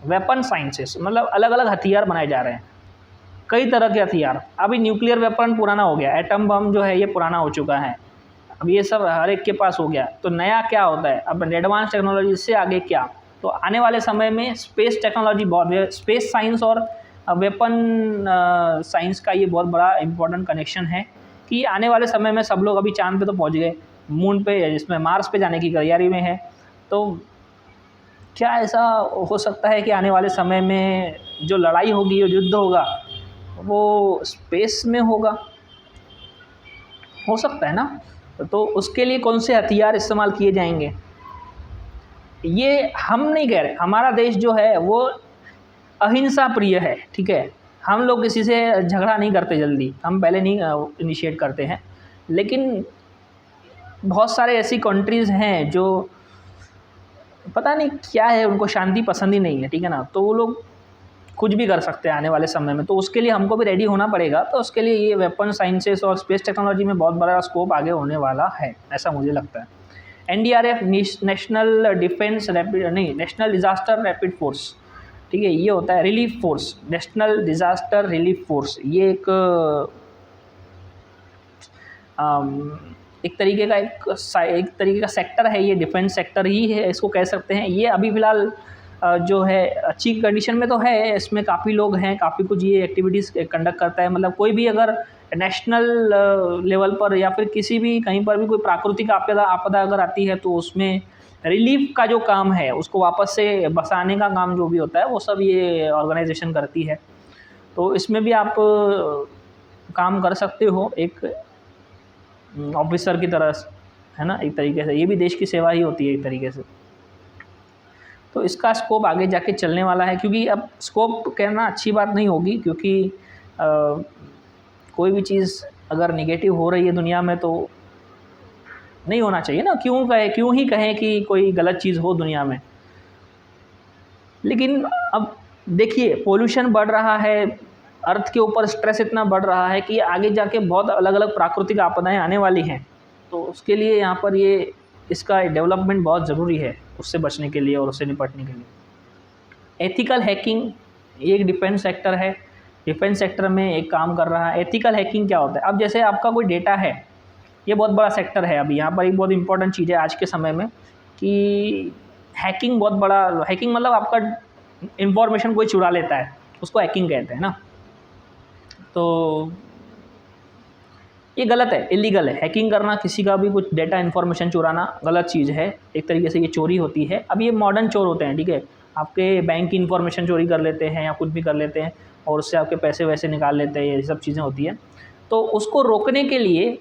S1: वेपन साइंसेस मतलब अलग अलग हथियार बनाए जा रहे हैं, कई तरह के हथियार। अभी न्यूक्लियर वेपन पुराना हो गया, एटम बम जो है ये पुराना हो चुका है, अब ये सब हर एक के पास हो गया। तो नया क्या होता है, अब एडवांस टेक्नोलॉजी से आगे क्या, तो आने वाले समय में स्पेस टेक्नोलॉजी बहुत, स्पेस साइंस और वेपन साइंस का ये बहुत बड़ा इंपॉर्टेंट कनेक्शन है, कि आने वाले समय में सब लोग अभी चांद पे तो पहुंच गए, मून पे, जिसमें मार्स पे जाने की तैयारी में है। तो क्या ऐसा हो सकता है कि आने वाले समय में जो लड़ाई होगी, जो युद्ध होगा, वो स्पेस में होगा, हो सकता है ना। तो उसके लिए कौन से हथियार इस्तेमाल किए जाएंगे, ये हम नहीं कह रहे। हमारा देश जो है वो अहिंसा प्रिय है। ठीक है, हम लोग किसी से झगड़ा नहीं करते जल्दी, हम पहले नहीं इनिशिएट करते हैं। लेकिन बहुत सारे ऐसी कंट्रीज़ हैं जो पता नहीं क्या है, उनको शांति पसंद ही नहीं है। ठीक है ना, तो वो लोग कुछ भी कर सकते हैं आने वाले समय में, तो उसके लिए हमको भी रेडी होना पड़ेगा। तो उसके लिए ये वेपन साइंसेस और स्पेस टेक्नोलॉजी में बहुत बड़ा स्कोप आगे होने वाला है, ऐसा मुझे लगता है। NDRF नेशनल डिफेंस रैपिड नहीं नेशनल डिज़ास्टर रैपिड फोर्स, ठीक है, ये होता है relief force, national disaster relief force. ये एक तरीके का एक तरीके का सेक्टर है, ये डिफेंस सेक्टर ही है, इसको कह सकते हैं। ये अभी फ़िलहाल जो है अच्छी कंडीशन में तो है, इसमें काफ़ी लोग हैं, काफ़ी कुछ ये एक्टिविटीज़ कंडक्ट करता है। मतलब कोई भी अगर नेशनल लेवल पर या फिर किसी भी कहीं पर भी कोई प्राकृतिक आपदा अगर आती है, तो उसमें रिलीफ का जो काम है, उसको वापस से बसाने का काम जो भी होता है, वो सब ये ऑर्गेनाइजेशन करती है। तो इसमें भी आप काम कर सकते हो एक ऑफिसर की तरह, है ना, एक तरीके से ये भी देश की सेवा ही होती है एक तरीके से। तो इसका स्कोप आगे जाके चलने वाला है, क्योंकि अब स्कोप कहना अच्छी बात नहीं होगी, क्योंकि कोई भी चीज़ अगर निगेटिव हो रही है दुनिया में तो नहीं होना चाहिए ना, क्यों ही कहें कि कोई गलत चीज़ हो दुनिया में। लेकिन अब देखिए पोल्यूशन बढ़ रहा है, अर्थ के ऊपर स्ट्रेस इतना बढ़ रहा है कि आगे जाके बहुत अलग अलग प्राकृतिक आपदाएं आने वाली हैं। तो उसके लिए यहाँ पर ये इसका डेवलपमेंट बहुत ज़रूरी है, उससे बचने के लिए और उससे निपटने के लिए। एथिकल हैकिंग, ये एक डिफेंस सेक्टर है, डिफेंस सेक्टर में एक काम कर रहा है। एथिकल हैकिंग क्या होता है, अब जैसे आपका कोई डेटा है, ये बहुत बड़ा सेक्टर है। अभी यहाँ पर एक बहुत इंपॉर्टेंट चीज़ है आज के समय में कि हैकिंग बहुत बड़ा, हैकिंग मतलब आपका इंफॉर्मेशन कोई चुरा लेता है, उसको हैकिंग कहते हैं ना। तो ये गलत है, इलीगल है। हैकिंग करना, किसी का भी कुछ डेटा इन्फॉर्मेशन चुराना गलत चीज़ है, एक तरीके से ये चोरी होती है। अब ये मॉडर्न चोर होते हैं, ठीक है, आपके बैंक की इन्फॉर्मेशन चोरी कर लेते हैं या कुछ भी कर लेते हैं और उससे आपके पैसे वैसे निकाल लेते हैं, ये सब चीज़ें होती हैं। तो उसको रोकने के लिए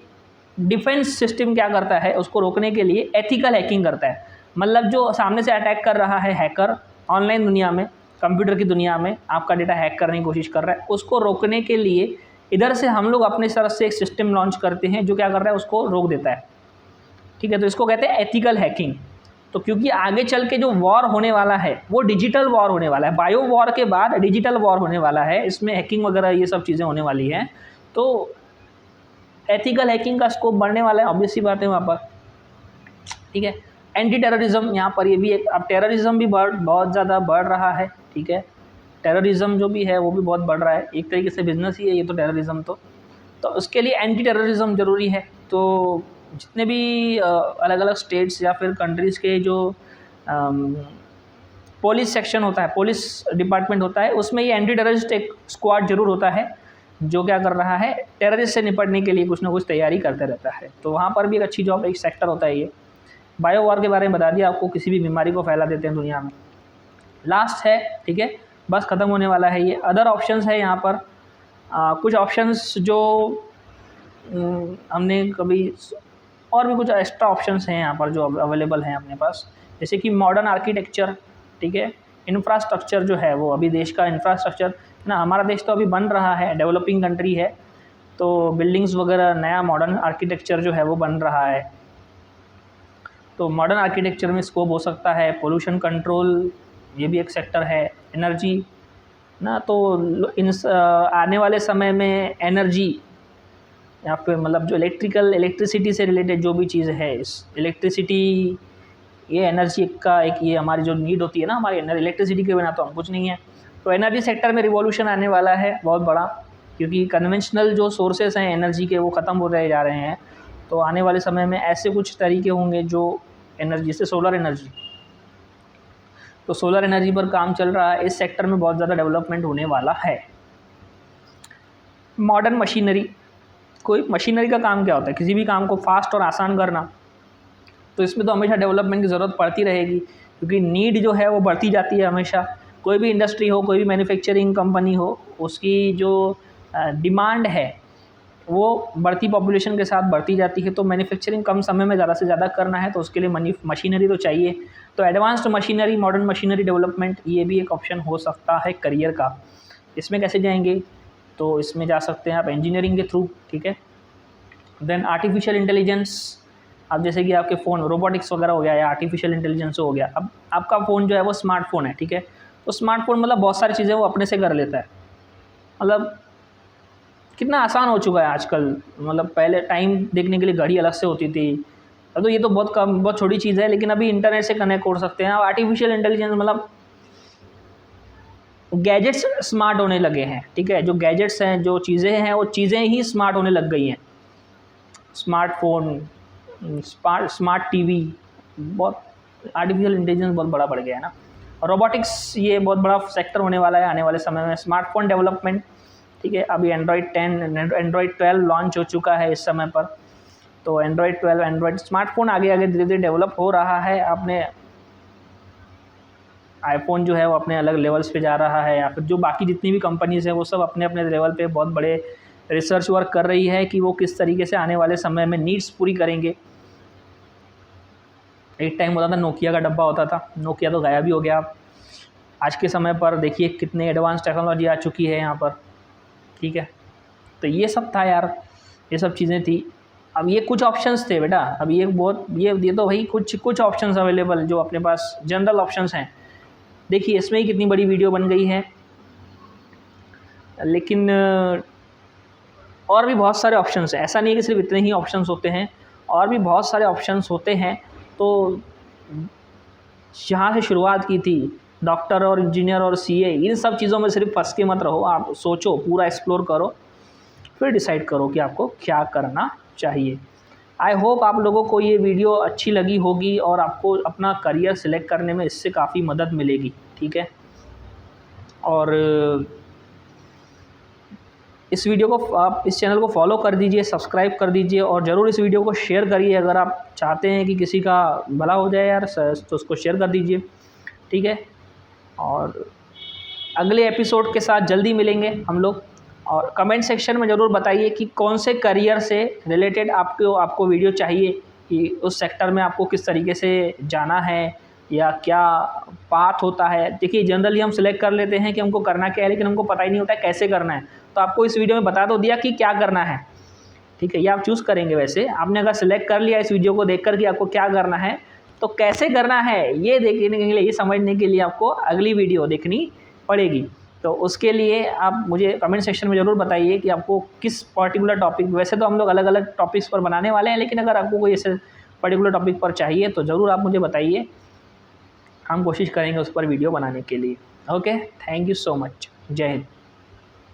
S1: डिफेंस सिस्टम क्या करता है, उसको रोकने के लिए एथिकल हैकिंग करता है। मतलब जो सामने से अटैक कर रहा है हैकर, ऑनलाइन दुनिया में, कंप्यूटर की दुनिया में आपका डेटा हैक करने की कोशिश कर रहा है, उसको रोकने के लिए इधर से हम लोग अपने तरफ से एक सिस्टम लॉन्च करते हैं जो क्या कर रहा है, उसको रोक देता है। ठीक है, तो इसको कहते हैं एथिकल हैकिंग। तो क्योंकि आगे चल के जो वॉर होने वाला है वो डिजिटल वॉर होने वाला है, बायो वॉर के बाद डिजिटल वॉर होने वाला है, इसमें हैकिंग वगैरह ये सब चीज़ें होने वाली हैं। तो एथिकल हैकिंग का स्कोप बढ़ने वाला है, ऑब्वियस सी बात है वहाँ पर। ठीक है, एंटी टेररिज्म, यहाँ पर ये भी एक, अब टेररिज्म भी बहुत ज़्यादा बढ़ रहा है। ठीक है, टेररिज्म जो भी है वो भी बहुत बढ़ रहा है, एक तरीके से बिजनेस ही है ये तो टेररिज्म तो उसके लिए एंटी टेररिज्म ज़रूरी है। तो जितने भी अलग अलग स्टेट्स या फिर कंट्रीज़ के जो पुलिस सेक्शन होता है, पुलिस डिपार्टमेंट होता है, उसमें ये एंटी टेररिस्ट एक स्क्वाड जरूर होता है जो क्या कर रहा है, टेररिस्ट से निपटने के लिए कुछ ना कुछ तैयारी करते रहता है। तो वहाँ पर भी एक अच्छी जॉब, एक सेक्टर होता है ये। बायो वॉर के बारे में बता दिया आपको, किसी भी बीमारी को फैला देते हैं दुनिया में। लास्ट है, ठीक है, बस ख़त्म होने वाला है ये। अदर ऑप्शंस है यहाँ पर कुछ ऑप्शंस जो हमने कभी, और भी कुछ एक्स्ट्रा ऑप्शंस हैं यहाँ पर जो अवेलेबल हैं अपने पास, जैसे कि मॉडर्न आर्किटेक्चर, ठीक है, इंफ्रास्ट्रक्चर जो है वो, अभी देश का इंफ्रास्ट्रक्चर ना, हमारा देश तो अभी बन रहा है, डेवलपिंग कंट्री है, तो बिल्डिंग्स वगैरह नया मॉडर्न आर्किटेक्चर जो है वो बन रहा है। तो मॉडर्न आर्किटेक्चर में स्कोप हो सकता है। पोल्यूशन कंट्रोल, ये भी एक सेक्टर है। एनर्जी ना, तो आने वाले समय में एनर्जी या फिर मतलब जो इलेक्ट्रिसिटी से रिलेटेड जो भी चीज़ है, इस इलेक्ट्रिसिटी, ये एनर्जी का एक, ये हमारी जो नीड होती है ना, हमारी इलेक्ट्रिसिटी के बिना तो हम कुछ नहीं है। तो एनर्जी सेक्टर में रिवॉल्यूशन आने वाला है बहुत बड़ा, क्योंकि कन्वेंशनल जो सोर्सेस हैं एनर्जी के वो ख़त्म हो रहे जा रहे हैं। तो आने वाले समय में ऐसे कुछ तरीके होंगे जो एनर्जी से, सोलर एनर्जी, तो सोलर एनर्जी पर काम चल रहा है। इस सेक्टर में बहुत ज़्यादा डेवलपमेंट होने वाला है। मॉडर्न मशीनरी, कोई मशीनरी का काम क्या होता है, किसी भी काम को फास्ट और आसान करना। तो इसमें तो हमेशा डेवलपमेंट की ज़रूरत पड़ती रहेगी, क्योंकि नीड जो है वो बढ़ती जाती है हमेशा। कोई भी इंडस्ट्री हो, कोई भी मैन्युफैक्चरिंग कंपनी हो, उसकी जो डिमांड है वो बढ़ती पॉपुलेशन के साथ बढ़ती जाती है। तो मैन्युफैक्चरिंग कम समय में ज़्यादा से ज़्यादा करना है, तो उसके लिए मशीनरी तो चाहिए। तो advanced machinery, modern machinery development, ये भी एक ऑप्शन हो सकता है करियर का। इसमें कैसे जाएंगे, तो इसमें जा सकते हैं आप इंजीनियरिंग के थ्रू, ठीक है। देन आर्टिफिशियल इंटेलिजेंस, अब जैसे कि आपके फ़ोन, रोबोटिक्स वगैरह हो गया या आर्टिफिशियल इंटेलिजेंस हो गया। अब आपका फ़ोन जो है वो स्मार्टफोन है, ठीक है, तो स्मार्टफोन मतलब बहुत सारी चीज़ें वो अपने से कर लेता है। मतलब कितना आसान हो चुका है आजकल। मतलब पहले टाइम देखने के लिए घड़ी अलग से होती थी, अब तो ये तो बहुत कम, बहुत छोटी चीज़ है, लेकिन अभी इंटरनेट से कनेक्ट हो सकते हैं। अब आर्टिफिशियल इंटेलिजेंस मतलब गैजेट्स स्मार्ट होने लगे हैं, ठीक है, जो गैजेट्स हैं, जो चीज़ें हैं, वो चीज़ें ही स्मार्ट होने लग गई हैं। स्मार्टफोन, स्मार्ट टीवी, बहुत आर्टिफिशियल इंटेलिजेंस बहुत बड़ा बढ़ गया है ना। रोबोटिक्स, ये बहुत बड़ा सेक्टर होने वाला है आने वाले समय में। स्मार्टफोन डेवलपमेंट, ठीक है, अभी एंड्रॉयड 10, एंड्रॉयड 12 लॉन्च हो चुका है इस समय पर। तो एंड्रॉयड 12, एंड्रॉयड स्मार्टफोन आगे आगे धीरे धीरे डेवलप हो रहा है। आपने आईफोन जो है वो अपने अलग लेवल्स पे जा रहा है, या फिर जो बाकी जितनी भी कंपनीज़ हैं वो सब अपने अपने लेवल पे बहुत बड़े रिसर्च वर्क कर रही है कि वो किस तरीके से आने वाले समय में नीड्स पूरी करेंगे। एक टाइम होता था नोकिया का डब्बा होता था, नोकिया तो गायब ही हो गया। आज के समय पर देखिए कितने एडवांस टेक्नोलॉजी आ चुकी है यहाँ पर, ठीक है। तो ये सब था यार, ये सब चीज़ें थी। अब ये कुछ ऑप्शंस थे बेटा, अब ये बहुत, ये तो भाई कुछ ऑप्शंस अवेलेबल जो अपने पास जनरल ऑप्शंस हैं। देखिए इसमें ही कितनी बड़ी वीडियो बन गई है, लेकिन और भी बहुत सारे ऑप्शंस हैं। ऐसा नहीं है कि सिर्फ इतने ही ऑप्शंस होते हैं, और भी बहुत सारे ऑप्शंस होते हैं। तो जहाँ से शुरुआत की थी, डॉक्टर और इंजीनियर और सीए, इन सब चीज़ों में सिर्फ फंस के मत रहो। आप सोचो, पूरा एक्सप्लोर करो, फिर डिसाइड करो कि आपको क्या करना चाहिए। आई होप आप लोगों को ये वीडियो अच्छी लगी होगी और आपको अपना करियर सिलेक्ट करने में इससे काफ़ी मदद मिलेगी, ठीक है। और इस वीडियो को, आप इस चैनल को फॉलो कर दीजिए, सब्सक्राइब कर दीजिए, और ज़रूर इस वीडियो को शेयर करिए। अगर आप चाहते हैं कि किसी का भला हो जाए यार, तो उसको शेयर कर दीजिए, ठीक है। और अगले एपिसोड के साथ जल्दी मिलेंगे हम लोग। और कमेंट सेक्शन में ज़रूर बताइए कि कौन से करियर से रिलेटेड आपको वीडियो चाहिए, कि उस सेक्टर में आपको किस तरीके से जाना है या क्या पाथ होता है। देखिए जनरली हम सिलेक्ट कर लेते हैं कि हमको करना क्या है, लेकिन हमको पता ही नहीं होता है कैसे करना है। तो आपको इस वीडियो में बता तो दिया कि क्या करना है, ठीक है। ये आप चूज़ करेंगे। वैसे आपने अगर सिलेक्ट कर लिया इस वीडियो को देखकर कि आपको क्या करना है, तो कैसे करना है ये देखने के लिए, ये समझने के लिए आपको अगली वीडियो देखनी पड़ेगी। तो उसके लिए आप मुझे कमेंट सेक्शन में ज़रूर बताइए कि आपको किस पर्टिकुलर टॉपिक, वैसे तो हम लोग अलग अलग टॉपिक्स पर बनाने वाले हैं, लेकिन अगर आपको कोई ऐसे पर्टिकुलर टॉपिक पर चाहिए तो ज़रूर आप मुझे बताइए, हम कोशिश करेंगे उस पर वीडियो बनाने के लिए। Okay, thank you so much. जय हिंद।